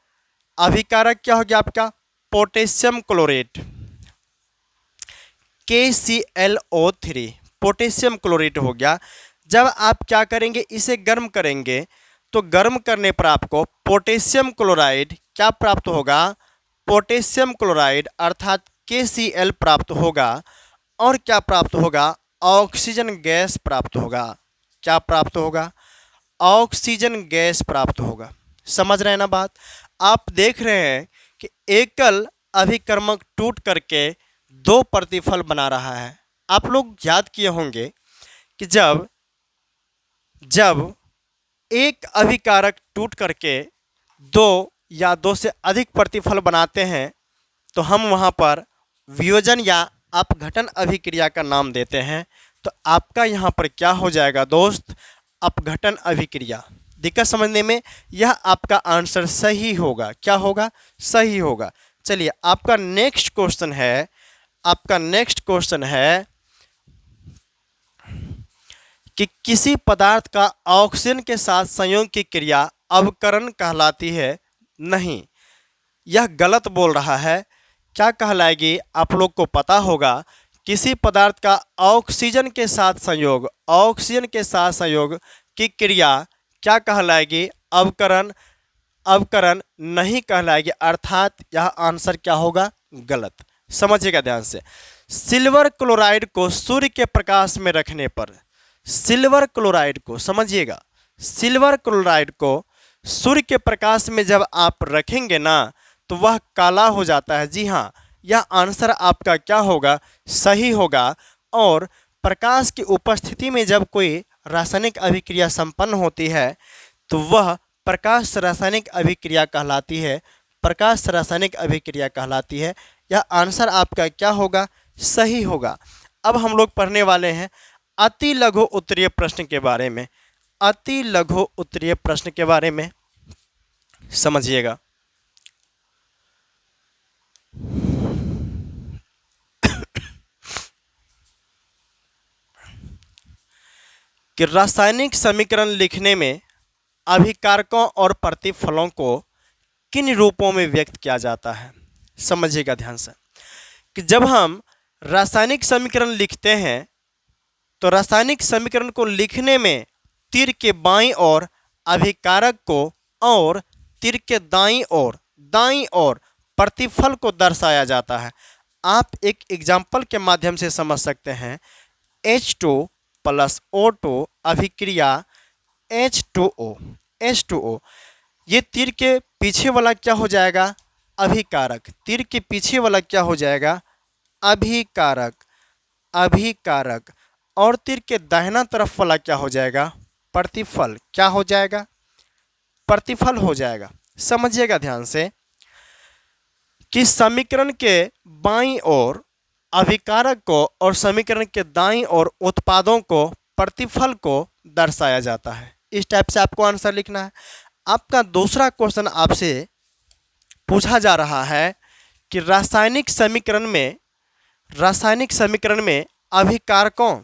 अभिकारक क्या हो गया आपका? Potassium chloride, KClO3 potassium chloride हो गया। जब आप क्या करेंगे? इसे गर्म करेंगे तो गर्म करने पर आपको पोटेशियम क्लोराइड क्या प्राप्त होगा? पोटेशियम क्लोराइड अर्थात KCl प्राप्त होगा। और क्या प्राप्त होगा? ऑक्सीजन गैस प्राप्त होगा। क्या प्राप्त होगा? ऑक्सीजन गैस प्राप्त होगा। समझ रहे हैं ना बात? आप देख रहे हैं कि एकल अभिकर्मक टूट करके दो प्रतिफल बना रहा है। आप लोग याद किए होंगे कि जब एक अभिकारक टूट करके दो या दो से अधिक प्रतिफल बनाते हैं तो हम वहाँ पर वियोजन या अपघटन अभिक्रिया का नाम देते हैं। तो आपका यहाँ पर क्या हो जाएगा दोस्त? अपघटन अभिक्रिया। दिक्कत समझने में? यह आपका आंसर सही होगा। क्या होगा? सही होगा। चलिए, आपका नेक्स्ट क्वेश्चन है, आपका नेक्स्ट क्वेश्चन है कि किसी पदार्थ का ऑक्सीजन के साथ संयोग की क्रिया अवकरण कहलाती है? नहीं, यह गलत बोल रहा है। क्या कहलाएगी? आप लोग को पता होगा। किसी पदार्थ का ऑक्सीजन के साथ संयोग, ऑक्सीजन के साथ संयोग की क्रिया क्या कहलाएगी? अवकरण। अवकरण नहीं कहलाएगी, अर्थात यह आंसर क्या होगा? गलत। समझिएगा ध्यान से। सिल्वर क्लोराइड को सूर्य के प्रकाश में रखने पर, सिल्वर क्लोराइड को समझिएगा, सिल्वर क्लोराइड को सूर्य के प्रकाश में जब आप रखेंगे ना तो वह काला हो जाता है। जी हाँ, यह आंसर आपका क्या होगा? सही होगा। और प्रकाश की उपस्थिति में जब कोई रासायनिक अभिक्रिया संपन्न होती है तो वह प्रकाश रासायनिक अभिक्रिया कहलाती है। प्रकाश रासायनिक अभिक्रिया कहलाती है। यह आंसर आपका क्या होगा? सही होगा। अब हम लोग पढ़ने वाले हैं अति लघु उत्तरीय प्रश्न के बारे में। अति लघु उत्तरीय प्रश्न के बारे में समझिएगा। कि रासायनिक समीकरण लिखने में अभिकारकों और प्रतिफलों को किन रूपों में व्यक्त किया जाता है? समझिएगा ध्यान से कि जब हम रासायनिक समीकरण लिखते हैं तो रासायनिक समीकरण को लिखने में तीर के बाईं ओर अभिकारक को और तीर के दाईं ओर प्रतिफल को दर्शाया जाता है। आप एक एग्जाम्पल के माध्यम से समझ सकते हैं। H2 + O2 अभिक्रिया H2O, ये तीर के पीछे वाला क्या हो जाएगा? अभिकारक। तीर के पीछे वाला क्या हो जाएगा? अभिकारक। और तीर के दाहिना तरफ वाला क्या हो जाएगा? प्रतिफल। क्या हो जाएगा? प्रतिफल हो जाएगा। समझिएगा ध्यान से कि समीकरण के बाईं ओर अभिकारक को और समीकरण के दाईं ओर उत्पादों को, प्रतिफल को दर्शाया जाता है। इस टाइप से आपको आंसर लिखना है। आपका दूसरा क्वेश्चन आपसे पूछा जा रहा है कि रासायनिक समीकरण में अभिकारकों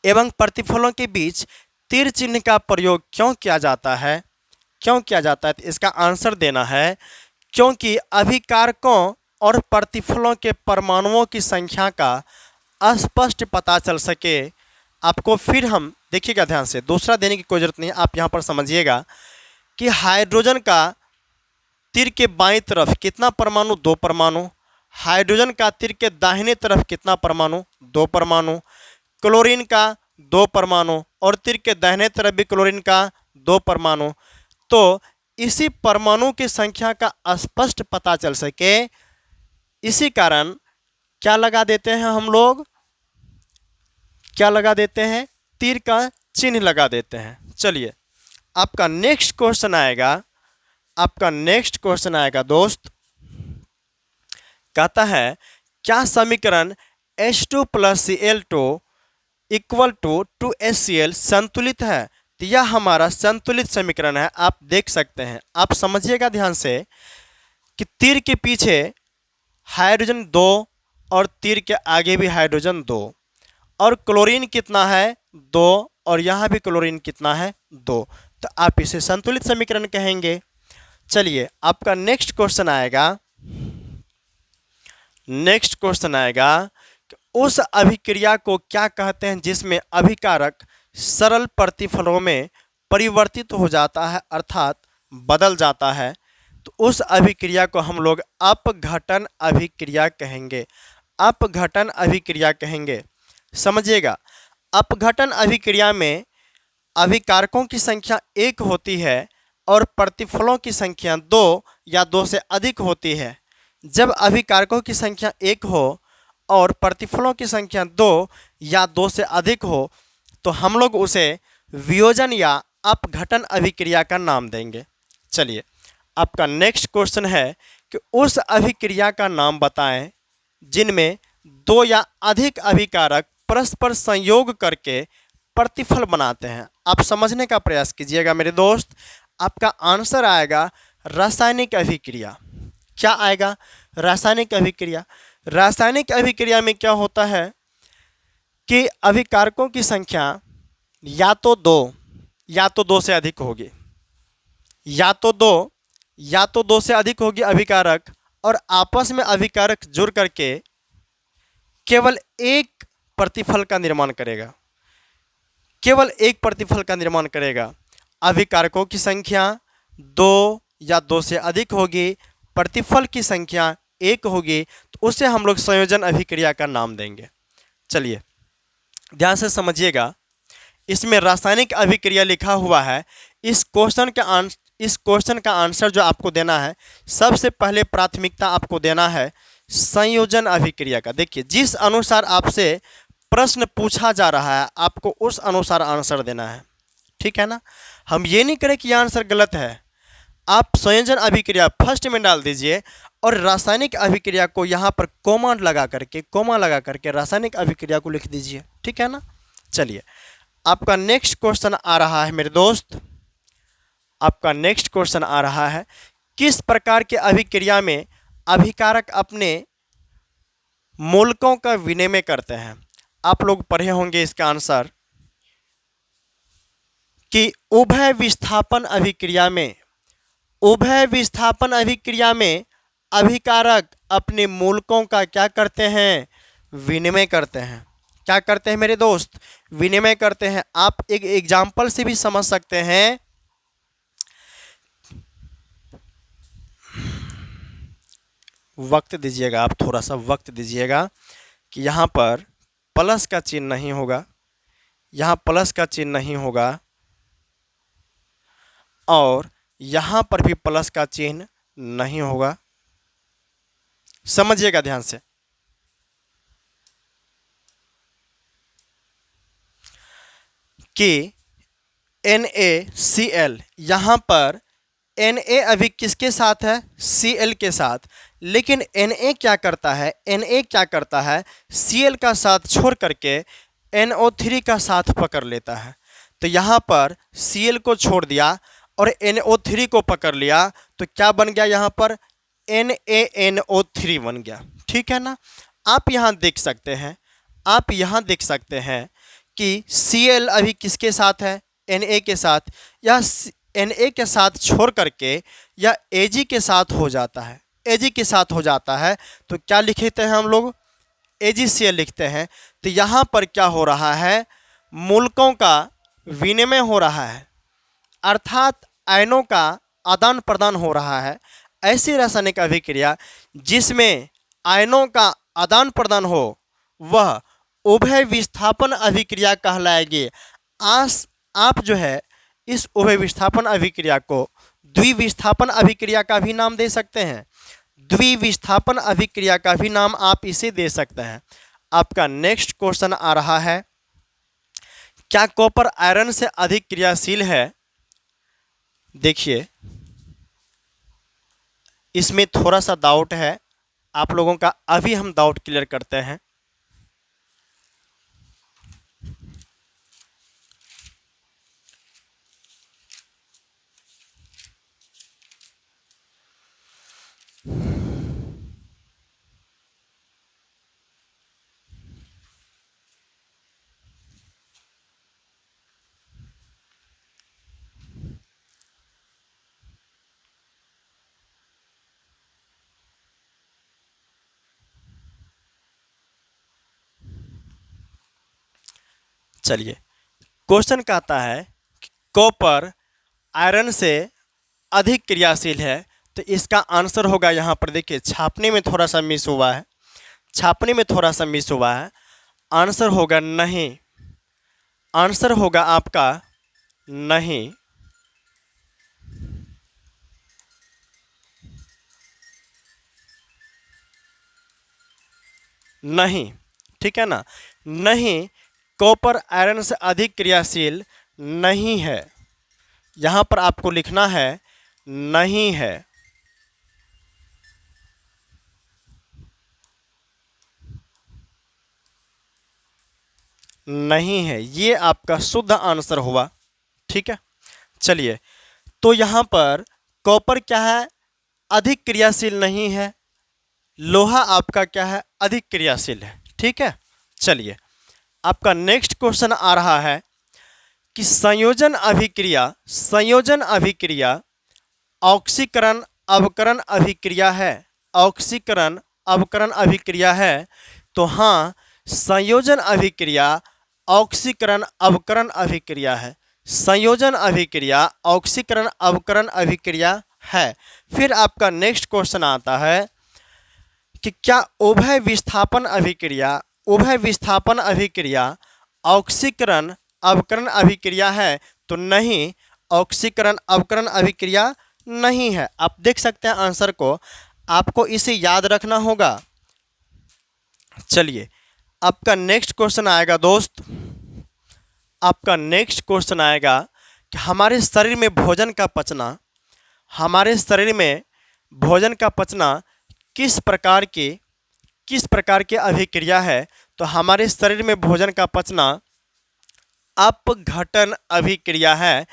एवं प्रतिफलों के बीच तीर चिन्ह का प्रयोग क्यों किया जाता है? तो इसका आंसर देना है क्योंकि अभिकारकों और प्रतिफलों के परमाणुओं की संख्या का स्पष्ट पता चल सके। आपको फिर हम देखिएगा ध्यान से, दूसरा देने की कोई जरूरत नहीं है। आप यहाँ पर समझिएगा कि हाइड्रोजन का तीर के बाईं तरफ कितना परमाणु? 2 परमाणु। हाइड्रोजन का तीर के दाहिने तरफ कितना परमाणु? 2 परमाणु। क्लोरीन का 2 परमाणु और तीर के दाहिने तरफ भी क्लोरीन का 2 परमाणु। तो इसी परमाणु की संख्या का स्पष्ट पता चल सके, इसी कारण क्या लगा देते हैं हम लोग, क्या लगा देते हैं, तीर का चिन्ह लगा देते हैं। चलिए आपका नेक्स्ट क्वेश्चन आएगा, आपका नेक्स्ट क्वेश्चन आएगा दोस्त, कहता है क्या समीकरण H2 + Cl2 = 2HCl संतुलित है। तो यह हमारा संतुलित समीकरण है, आप देख सकते हैं। आप समझिएगा ध्यान से कि तीर के पीछे हाइड्रोजन 2 और तीर के आगे भी हाइड्रोजन 2 और क्लोरीन कितना है 2 और यहाँ भी क्लोरीन कितना है 2, तो आप इसे संतुलित समीकरण कहेंगे। चलिए आपका नेक्स्ट क्वेश्चन आएगा, नेक्स्ट क्वेश्चन आएगा कि उस अभिक्रिया को क्या कहते हैं जिसमें अभिकारक सरल प्रतिफलों में परिवर्तित हो जाता है अर्थात बदल जाता है। तो उस अभिक्रिया को हम लोग अपघटन अभिक्रिया कहेंगे, अपघटन अभिक्रिया कहेंगे। समझिएगा, अपघटन अभिक्रिया में अभिकारकों की संख्या 1 होती है और प्रतिफलों की संख्या 2 या 2 से अधिक होती है। जब अभिकारकों की संख्या 1 हो और प्रतिफलों की संख्या 2 या 2 से अधिक हो तो हम लोग उसे वियोजन या अपघटन अभिक्रिया का नाम देंगे। चलिए आपका नेक्स्ट क्वेश्चन है कि उस अभिक्रिया का नाम बताएं जिनमें 2 या अधिक अभिकारक परस्पर संयोग करके प्रतिफल बनाते हैं। आप समझने का प्रयास कीजिएगा मेरे दोस्त, आपका आंसर आएगा रासायनिक अभिक्रिया। क्या आएगा, रासायनिक अभिक्रिया। रासायनिक अभिक्रिया में क्या होता है कि अभिकारकों की संख्या या तो 2 से अधिक होगी, या तो 2 से अधिक होगी अभिकारक, और आपस में अभिकारक जुड़ करके केवल एक प्रतिफल का निर्माण करेगा, केवल एक प्रतिफल का निर्माण करेगा। अभिकारकों की संख्या 2 या 2 से अधिक होगी, प्रतिफल की संख्या 1 होगी, तो उसे हम लोग संयोजन अभिक्रिया का नाम देंगे। चलिए ध्यान से समझिएगा, इसमें रासायनिक अभिक्रिया लिखा हुआ है। इस क्वेश्चन का आंसर जो आपको देना है, सबसे पहले प्राथमिकता आपको देना है संयोजन अभिक्रिया का। देखिए जिस अनुसार आपसे प्रश्न पूछा जा रहा है आपको उस अनुसार आंसर देना है, ठीक है ना। हम ये नहीं करें कि यह आंसर गलत है, आप संयोजन अभिक्रिया फर्स्ट में डाल दीजिए और रासायनिक अभिक्रिया को यहाँ पर कोमा लगा करके रासायनिक अभिक्रिया को लिख दीजिए, ठीक है ना। चलिए आपका नेक्स्ट क्वेश्चन आ रहा है मेरे दोस्त, आपका नेक्स्ट क्वेश्चन आ रहा है, किस प्रकार के अभिक्रिया में अभिकारक अपने मूलकों का विनिमय करते हैं। आप लोग पढ़े होंगे इसका आंसर कि उभय विस्थापन अभिक्रिया में अभिकारक अपने मूलकों का क्या करते हैं, विनिमय करते हैं। क्या करते हैं मेरे दोस्त, विनिमय करते हैं। आप एक एग्जाम्पल से भी समझ सकते हैं। वक्त दीजिएगा, आप थोड़ा सा वक्त दीजिएगा कि यहाँ पर प्लस का चिन्ह नहीं होगा, यहाँ प्लस का चिन्ह नहीं होगा और यहाँ पर भी प्लस का चिन्ह नहीं होगा। समझिएगा ध्यान से, कि NaCl, यहाँ पर Na अभी किसके साथ है, Cl के साथ, लेकिन Na क्या करता है, Cl का साथ छोड़ करके NO3 का साथ पकड़ लेता है। तो यहाँ पर Cl को छोड़ दिया और NO3 को पकड़ लिया, तो क्या बन गया, यहाँ पर NaNO3 बन गया, ठीक है ना। आप यहाँ देख सकते हैं कि Cl अभी किसके साथ है, Na के साथ, या Na के साथ छोड़ करके या Ag के साथ हो जाता है, तो क्या लिखते हैं हम लोग, AgCl लिखते हैं। तो यहाँ पर क्या हो रहा है, मूलकों का विनिमय हो रहा है, अर्थात आयनों का आदान प्रदान हो रहा है। ऐसी रासायनिक अभिक्रिया जिसमें आयनों का आदान प्रदान हो वह उभय विस्थापन अभिक्रिया कहलाएगी। आप जो है इस उभय विस्थापन अभिक्रिया को द्विविस्थापन अभिक्रिया का भी नाम दे सकते हैं। द्विविस्थापन अभिक्रिया का भी नाम आप इसे दे सकते हैं। आपका नेक्स्ट क्वेश्चन आ रहा है, क्या कॉपर आयरन से अधिक क्रियाशील है? देखिए, इसमें थोड़ा सा डाउट है आप लोगों का, अभी हम डाउट क्लियर करते हैं। चलिए, क्वेश्चन कहता है कि कॉपर आयरन से अधिक क्रियाशील है, तो इसका आंसर होगा यहाँ पर। देखिए, छापने में थोड़ा सा मिस हुआ है, छापने में थोड़ा सा मिस हुआ है। आंसर होगा नहीं, आंसर होगा आपका नहीं। नहीं, ठीक है ना? नहीं, कॉपर आयरन से अधिक क्रियाशील नहीं है। यहाँ पर आपको लिखना है नहीं है। नहीं है, ये आपका शुद्ध आंसर हुआ। ठीक है, चलिए, तो यहाँ पर कॉपर क्या है? अधिक क्रियाशील नहीं है। लोहा आपका क्या है? अधिक क्रियाशील है। ठीक है, चलिए, आपका नेक्स्ट क्वेश्चन आ रहा है कि संयोजन अभिक्रिया ऑक्सीकरण अवकरण अभिक्रिया है। ऑक्सीकरण अवकरण अभिक्रिया है, तो हाँ, संयोजन अभिक्रिया ऑक्सीकरण अवकरण अभिक्रिया है। संयोजन अभिक्रिया ऑक्सीकरण अवकरण अभिक्रिया है। फिर आपका नेक्स्ट क्वेश्चन आता है कि क्या उभय विस्थापन अभिक्रिया ऑक्सीकरण अवकरण अभिक्रिया है? तो नहीं, ऑक्सीकरण अवकरण अभिक्रिया नहीं है। आप देख सकते हैं आंसर को, आपको इसे याद रखना होगा। चलिए, आपका नेक्स्ट क्वेश्चन आएगा दोस्त, आपका नेक्स्ट क्वेश्चन आएगा कि हमारे शरीर में भोजन का पचना किस प्रकार की अभिक्रिया है? तो हमारे शरीर में भोजन का पचना अपघटन अभिक्रिया है,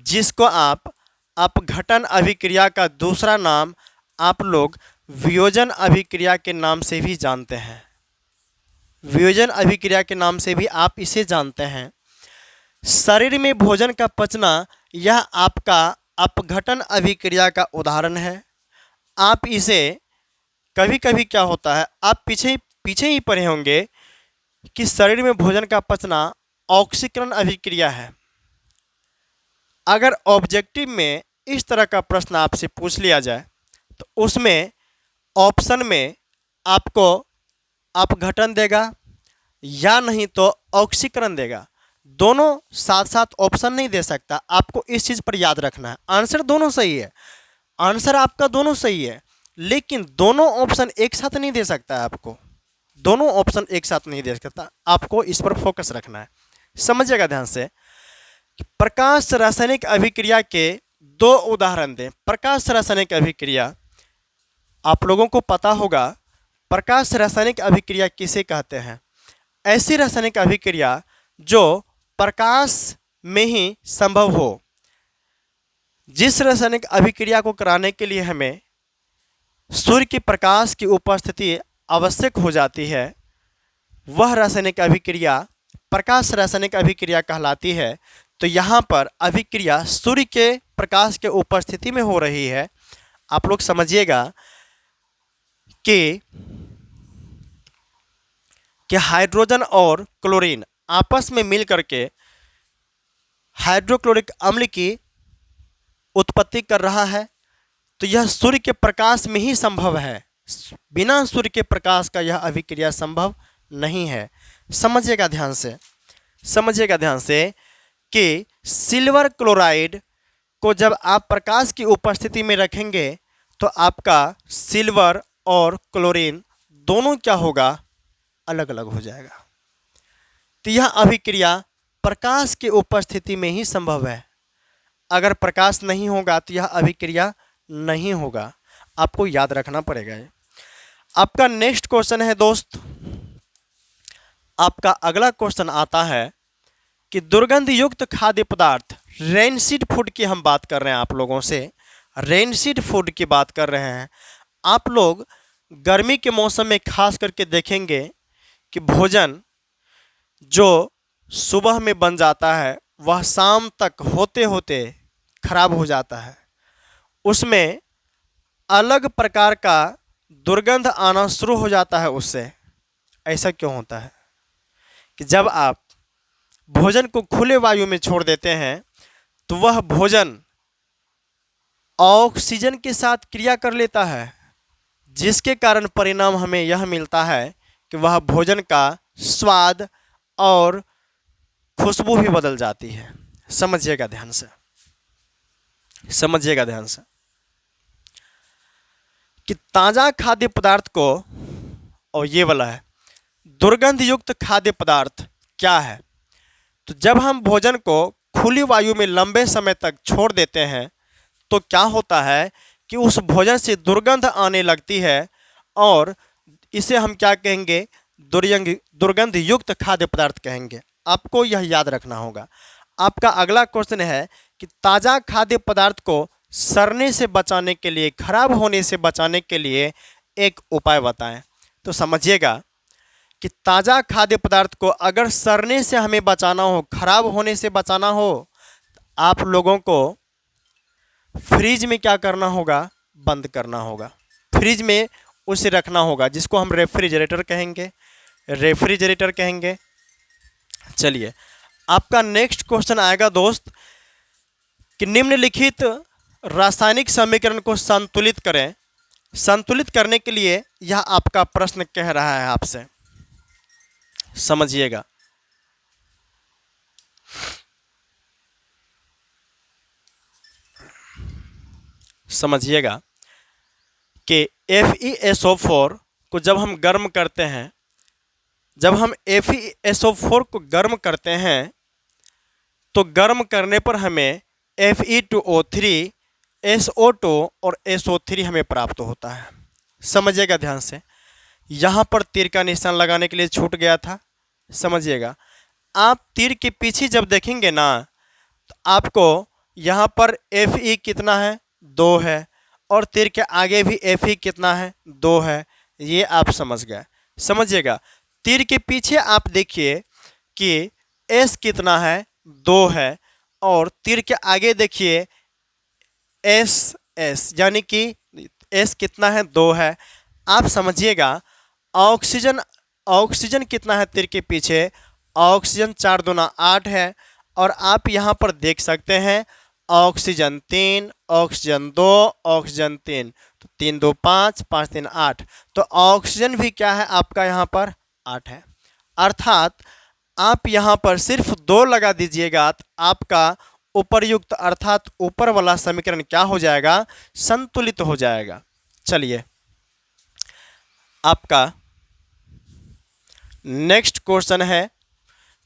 जिसको आप अपघटन अभिक्रिया का दूसरा नाम आप लोग वियोजन अभिक्रिया के नाम से भी जानते हैं। वियोजन अभिक्रिया के नाम से भी आप इसे जानते हैं। शरीर में भोजन का पचना, यह आपका अपघटन अभिक्रिया का उदाहरण है। आप इसे कभी कभी क्या होता है, आप पीछे ही पढ़े होंगे कि शरीर में भोजन का पचना ऑक्सीकरण अभिक्रिया है। अगर ऑब्जेक्टिव में इस तरह का प्रश्न आपसे पूछ लिया जाए, तो उसमें ऑप्शन में आपको अपघटन देगा या नहीं तो ऑक्सीकरण देगा। दोनों साथ साथ ऑप्शन नहीं दे सकता। आपको इस चीज़ पर याद रखना है। आंसर दोनों सही है, आंसर आपका दोनों सही है, लेकिन दोनों ऑप्शन एक साथ नहीं दे सकता है। आपको दोनों ऑप्शन एक साथ नहीं दे सकता, आपको इस पर फोकस रखना है। समझिएगा ध्यान से। प्रकाश रासायनिक अभिक्रिया के दो उदाहरण दें। प्रकाश रासायनिक अभिक्रिया, आप लोगों को पता होगा प्रकाश रासायनिक अभिक्रिया किसे कहते हैं? ऐसी रासायनिक अभिक्रिया जो प्रकाश में ही संभव हो। जिस रासायनिक अभिक्रिया को कराने के लिए हमें सूर्य के प्रकाश की उपस्थिति आवश्यक हो जाती है, वह रासायनिक अभिक्रिया प्रकाश रासायनिक अभिक्रिया कहलाती है। तो यहाँ पर अभिक्रिया सूर्य के प्रकाश के उपस्थिति में हो रही है। आप लोग समझिएगा कि हाइड्रोजन और क्लोरीन आपस में मिल करके हाइड्रोक्लोरिक अम्ल की उत्पत्ति कर रहा है। तो यह सूर्य के प्रकाश में ही संभव है, बिना सूर्य के प्रकाश का यह अभिक्रिया संभव नहीं है। समझिएगा ध्यान से कि सिल्वर क्लोराइड को जब आप प्रकाश की उपस्थिति में रखेंगे तो आपका सिल्वर और क्लोरीन दोनों क्या होगा, अलग अलग हो जाएगा। तो यह अभिक्रिया प्रकाश की उपस्थिति में ही संभव है। अगर प्रकाश नहीं होगा तो यह अभिक्रिया नहीं होगा, आपको याद रखना पड़ेगा ये। आपका नेक्स्ट क्वेश्चन है दोस्त, आपका अगला क्वेश्चन आता है कि दुर्गंध युक्त खाद्य पदार्थ, रेनसीड फूड की हम बात कर रहे हैं आप लोगों से, रेनसीड फूड की बात कर रहे हैं। आप लोग गर्मी के मौसम में खास करके देखेंगे कि भोजन जो सुबह में बन जाता है वह शाम तक होते होते खराब हो जाता है, उसमें अलग प्रकार का दुर्गंध आना शुरू हो जाता है उससे। ऐसा क्यों होता है कि जब आप भोजन को खुले वायु में छोड़ देते हैं तो वह भोजन ऑक्सीजन के साथ क्रिया कर लेता है, जिसके कारण परिणाम हमें यह मिलता है कि वह भोजन का स्वाद और खुशबू भी बदल जाती है। समझिएगा ध्यान से, समझिएगा ध्यान से कि ताज़ा खाद्य पदार्थ को, और ये वाला है दुर्गंध युक्त खाद्य पदार्थ क्या है। तो जब हम भोजन को खुली वायु में लंबे समय तक छोड़ देते हैं तो क्या होता है कि उस भोजन से दुर्गंध आने लगती है, और इसे हम क्या कहेंगे, दुर्गंध युक्त खाद्य पदार्थ कहेंगे। आपको यह याद रखना होगा। आपका अगला क्वेश्चन है कि ताज़ा खाद्य पदार्थ को सड़ने से बचाने के लिए, खराब होने से बचाने के लिए एक उपाय बताएं। तो समझिएगा कि ताज़ा खाद्य पदार्थ को अगर सड़ने से हमें बचाना हो, खराब होने से बचाना हो, तो आप लोगों को फ्रिज में क्या करना होगा, बंद करना होगा। फ्रिज में उसे रखना होगा, जिसको हम रेफ्रिजरेटर कहेंगे, रेफ्रिजरेटर कहेंगे। चलिए, आपका नेक्स्ट क्वेश्चन आएगा दोस्त कि निम्नलिखित रासायनिक समीकरण को संतुलित करें। संतुलित करने के लिए यह आपका प्रश्न कह रहा है आपसे, समझिएगा। समझिएगा कि FeSO4 को जब हम गर्म करते हैं, जब हम FeSO4 को गर्म करते हैं तो गर्म करने पर हमें Fe2O3, SO2 और SO3 हमें प्राप्त होता है। समझिएगा ध्यान से, यहाँ पर तीर का निशान लगाने के लिए छूट गया था। समझिएगा, आप तीर के पीछे जब देखेंगे ना तो आपको यहाँ पर Fe कितना है, 2 है, और तीर के आगे भी Fe कितना है, 2 है। ये आप समझ गए। समझिएगा, तीर के पीछे आप देखिए कि S कितना है, 2 है, और तीर के आगे देखिए S यानी कि S कितना है, 2 है। आप समझिएगा ऑक्सीजन कितना है तीर के पीछे, ऑक्सीजन 4 दूना 8 है, और आप यहाँ पर देख सकते हैं ऑक्सीजन 3, ऑक्सीजन 2, ऑक्सीजन 3, तो 3 2 5, 5 3 8, तो ऑक्सीजन भी क्या है आपका यहाँ पर 8 है। अर्थात आप यहाँ पर सिर्फ 2 लगा दीजिएगा तो आपका उपर्युक्त अर्थात ऊपर वाला समीकरण क्या हो जाएगा, संतुलित हो जाएगा। चलिए, आपका नेक्स्ट क्वेश्चन है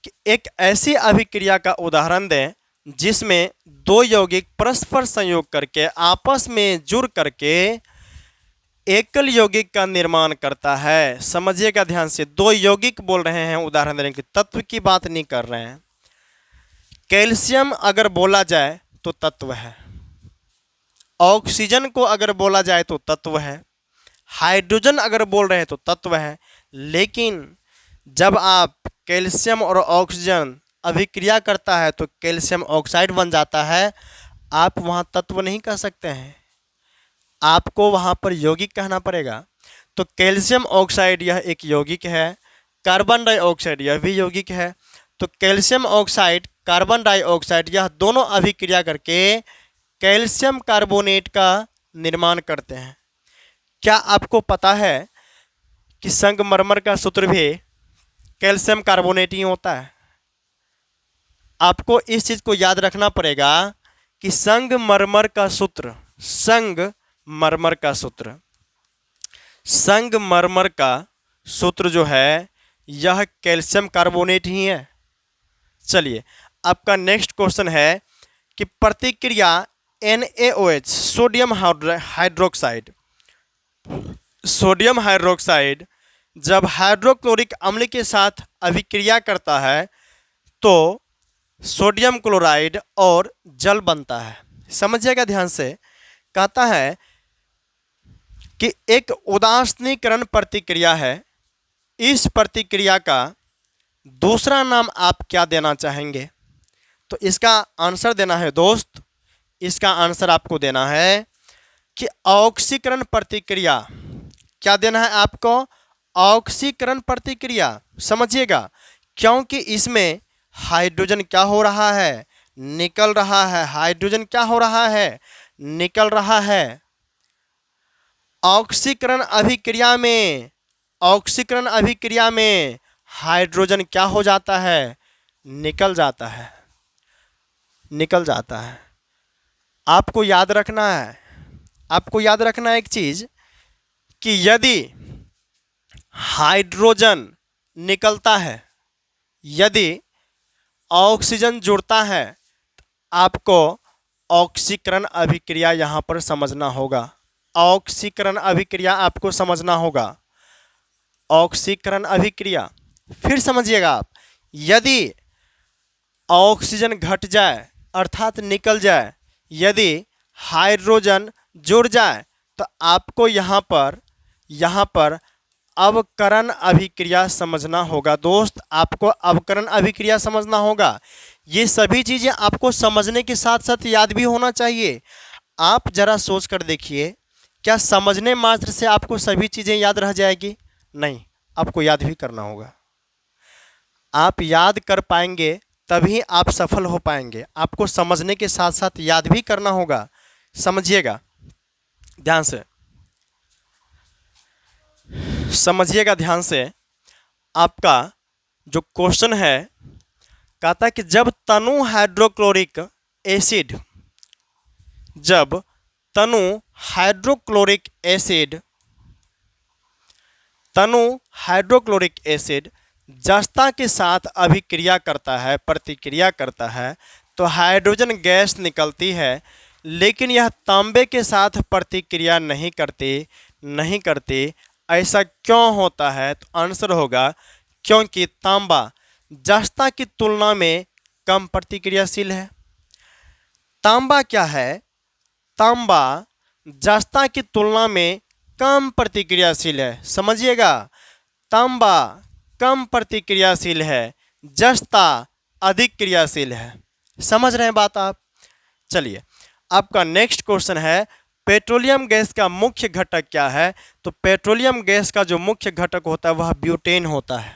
कि एक ऐसी अभिक्रिया का उदाहरण दें जिसमें 2 यौगिक परस्पर संयोग करके आपस में जुड़ करके एकल यौगिक का निर्माण करता है। समझिएगा ध्यान से, 2 यौगिक बोल रहे हैं, उदाहरण देने की, तत्व की बात नहीं कर रहे हैं। कैल्शियम अगर बोला जाए तो तत्व है, ऑक्सीजन को अगर बोला जाए तो तत्व है, हाइड्रोजन अगर बोल रहे हैं तो तत्व है। लेकिन जब आप कैल्शियम और ऑक्सीजन अभिक्रिया करता है तो कैल्शियम ऑक्साइड बन जाता है, आप वहाँ तत्व नहीं कह सकते हैं, आपको वहाँ पर यौगिक कहना पड़ेगा। तो कैल्शियम ऑक्साइड यह एक यौगिक है, कार्बन डाइऑक्साइड यह भी यौगिक है। तो कैल्शियम ऑक्साइड, कार्बन डाइऑक्साइड, यह दोनों अभिक्रिया करके कैल्शियम कार्बोनेट का निर्माण करते हैं। क्या आपको पता है कि संगमरमर का सूत्र भी कैल्शियम कार्बोनेट ही होता है? आपको इस चीज़ को याद रखना पड़ेगा कि संगमरमर का सूत्र, संग मरमर का सूत्र, संगमरमर का सूत्र जो है यह कैल्शियम कार्बोनेट ही है। चलिए, आपका नेक्स्ट क्वेश्चन है कि प्रतिक्रिया NaOH sodium hydroxide, sodium hydroxide जब हाइड्रोक्लोरिक अम्ल के साथ अभिक्रिया करता है तो सोडियम क्लोराइड और जल बनता है। समझिएगा ध्यान से, कहता है कि एक उदासीनीकरण प्रतिक्रिया है, इस प्रतिक्रिया का दूसरा नाम आप क्या देना चाहेंगे? तो इसका आंसर देना है दोस्त, इसका आंसर आपको देना है कि ऑक्सीकरण प्रतिक्रिया। क्या देना है आपको? ऑक्सीकरण प्रतिक्रिया। समझिएगा, क्योंकि इसमें हाइड्रोजन क्या हो रहा है? निकल रहा है। हाइड्रोजन क्या हो रहा है? निकल रहा है। ऑक्सीकरण अभिक्रिया में, ऑक्सीकरण अभिक्रिया में हाइड्रोजन क्या हो जाता है? निकल जाता है, निकल जाता है। आपको याद रखना है, आपको याद रखना है एक चीज कि यदि हाइड्रोजन निकलता है, यदि ऑक्सीजन जुड़ता है, तो आपको ऑक्सीकरण अभिक्रिया यहाँ पर समझना होगा। ऑक्सीकरण अभिक्रिया आपको समझना होगा। ऑक्सीकरण अभिक्रिया, फिर समझिएगा आप, यदि ऑक्सीजन घट जाए अर्थात निकल जाए, यदि हाइड्रोजन जुड़ जाए, तो आपको यहाँ पर अवकरण अभिक्रिया समझना होगा। दोस्त, आपको अवकरण अभिक्रिया समझना होगा। ये सभी चीज़ें आपको समझने के साथ साथ याद भी होना चाहिए। आप जरा सोच कर देखिए, क्या समझने मात्र से आपको सभी चीज़ें याद रह जाएगी? नहीं, आपको याद भी करना होगा। आप याद कर पाएंगे तभी आप सफल हो पाएंगे। आपको समझने के साथ साथ याद भी करना होगा। समझिएगा ध्यान से, समझिएगा ध्यान से। आपका जो क्वेश्चन है, कहता है कि जब तनु हाइड्रोक्लोरिक एसिड, जब तनु हाइड्रोक्लोरिक एसिड, तनु हाइड्रोक्लोरिक एसिड जस्ता के साथ अभिक्रिया करता है, प्रतिक्रिया करता है, तो हाइड्रोजन गैस निकलती है, लेकिन यह तांबे के साथ प्रतिक्रिया नहीं करती। ऐसा क्यों होता है? तो आंसर होगा क्योंकि तांबा जस्ता की तुलना में कम प्रतिक्रियाशील है। तांबा क्या है? तांबा जस्ता की तुलना में कम प्रतिक्रियाशील है। समझिएगा, तांबा कम प्रतिक्रियाशील है, जस्ता अधिक क्रियाशील है। समझ रहे हैं बात आप? चलिए, आपका नेक्स्ट क्वेश्चन है, पेट्रोलियम गैस का मुख्य घटक क्या है? तो पेट्रोलियम गैस का जो मुख्य घटक होता है वह ब्यूटेन होता है।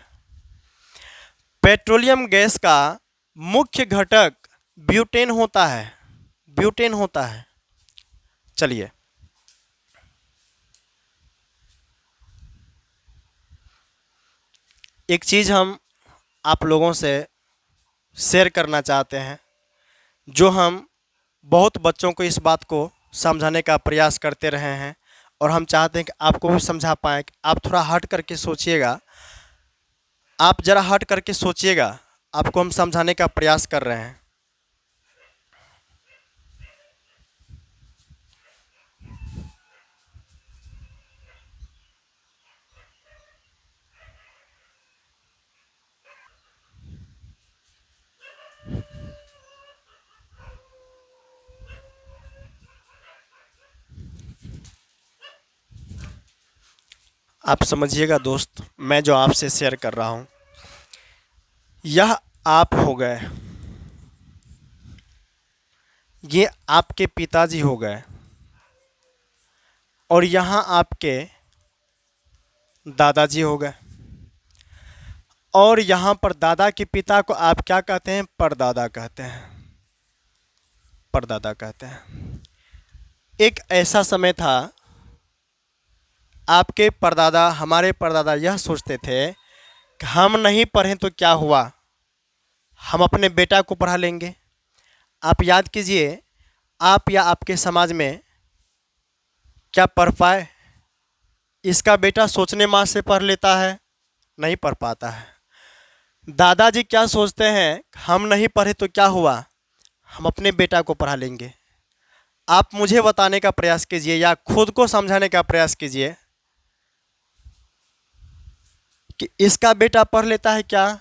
पेट्रोलियम गैस का मुख्य घटक ब्यूटेन होता है, ब्यूटेन होता है। चलिए, एक चीज़ हम आप लोगों से शेयर करना चाहते हैं, जो हम बहुत बच्चों को इस बात को समझाने का प्रयास करते रहे हैं, और हम चाहते हैं कि आपको भी समझा पाएँ। आप थोड़ा हट करके सोचिएगा, आप ज़रा हट करके सोचिएगा, आपको हम समझाने का प्रयास कर रहे हैं। आप समझिएगा दोस्त, मैं जो आपसे शेयर कर रहा हूँ, यह आप हो गए, ये आपके पिताजी हो गए, और यहाँ आपके दादाजी हो गए, और यहाँ पर दादा के पिता को आप क्या कहते हैं? परदादा कहते हैं, परदादा कहते हैं। एक ऐसा समय था, आपके परदादा, हमारे परदादा यह सोचते थे कि हम नहीं पढ़ें तो क्या हुआ, हम अपने बेटा को पढ़ा लेंगे। आप याद कीजिए, आप या आपके समाज में क्या पढ़ पाए? इसका बेटा सोचने माँ से पढ़ लेता है, नहीं पढ़ पाता है। दादाजी क्या सोचते हैं, हम नहीं पढ़े तो क्या हुआ, हम अपने बेटा को पढ़ा लेंगे। आप मुझे बताने का प्रयास कीजिए या खुद को समझाने का प्रयास कीजिए कि इसका बेटा पढ़ लेता है क्या।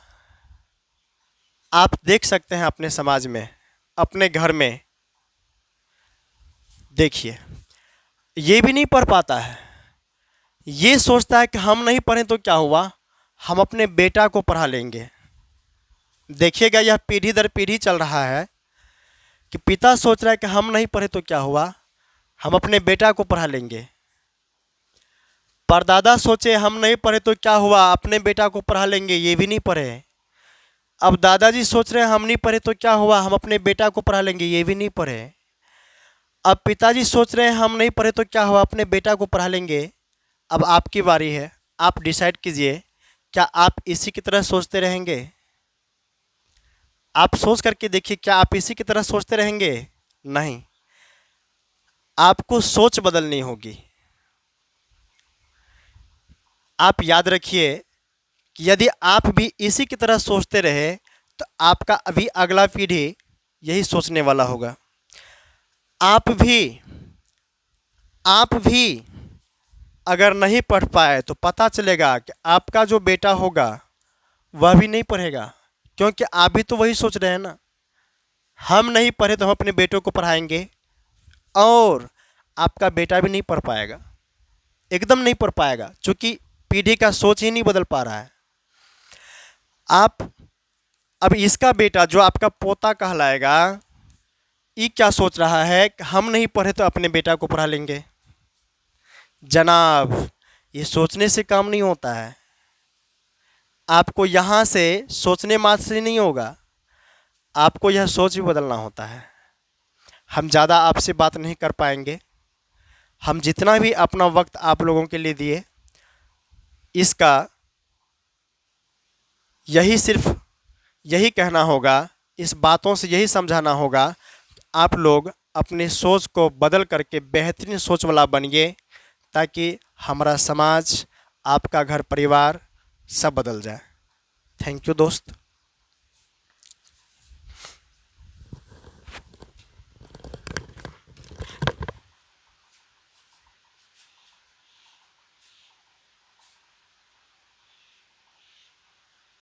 आप देख सकते हैं अपने समाज में, अपने घर में देखिए, ये भी नहीं पढ़ पाता है। ये सोचता है कि हम नहीं पढ़ें तो क्या हुआ, हम अपने बेटा को पढ़ा लेंगे। देखिएगा, यह पीढ़ी दर पीढ़ी चल रहा है कि पिता सोच रहा है कि हम नहीं पढ़े तो क्या हुआ, हम अपने बेटा को पढ़ा लेंगे। परदादा सोचे हम नहीं पढ़े तो क्या हुआ, अपने बेटा को पढ़ा लेंगे, ये भी नहीं पढ़े। अब दादाजी सोच रहे हैं हम नहीं पढ़े तो क्या हुआ, हम अपने बेटा को पढ़ा लेंगे, ये भी नहीं पढ़े। अब पिताजी सोच रहे हैं हम नहीं पढ़े तो क्या हुआ, अपने बेटा को पढ़ा लेंगे। अब आपकी बारी है, आप डिसाइड कीजिए, क्या आप इसी की तरह सोचते रहेंगे? आप सोच करके देखिए, क्या आप इसी की तरह सोचते रहेंगे? नहीं, आपको सोच बदलनी होगी। आप याद रखिए कि यदि आप भी इसी की तरह सोचते रहे तो आपका अभी अगला पीढ़ी यही सोचने वाला होगा। आप भी अगर नहीं पढ़ पाए तो पता चलेगा कि आपका जो बेटा होगा वह भी नहीं पढ़ेगा, क्योंकि आप भी तो वही सोच रहे हैं ना, हम नहीं पढ़े तो हम अपने बेटों को पढ़ाएंगे। और आपका बेटा भी नहीं पढ़ पाएगा, एकदम नहीं पढ़ पाएगा, क्योंकि पीढ़ी का सोच ही नहीं बदल पा रहा है। आप अब इसका बेटा जो आपका पोता कहलाएगा, ये क्या सोच रहा है कि हम नहीं पढ़े तो अपने बेटा को पढ़ा लेंगे। जनाब, ये सोचने से काम नहीं होता है। आपको यहाँ से सोचने मात्र से नहीं होगा, आपको यह सोच भी बदलना होता है। हम ज़्यादा आपसे बात नहीं कर पाएंगे। हम जितना भी अपना वक्त आप लोगों के लिए दिए, इसका सिर्फ यही कहना होगा, इस बातों से यही समझाना होगा, आप लोग अपने सोच को बदल करके बेहतरीन सोच वाला बनिए, ताकि हमारा समाज, आपका घर परिवार सब बदल जाए। थैंक यू दोस्त।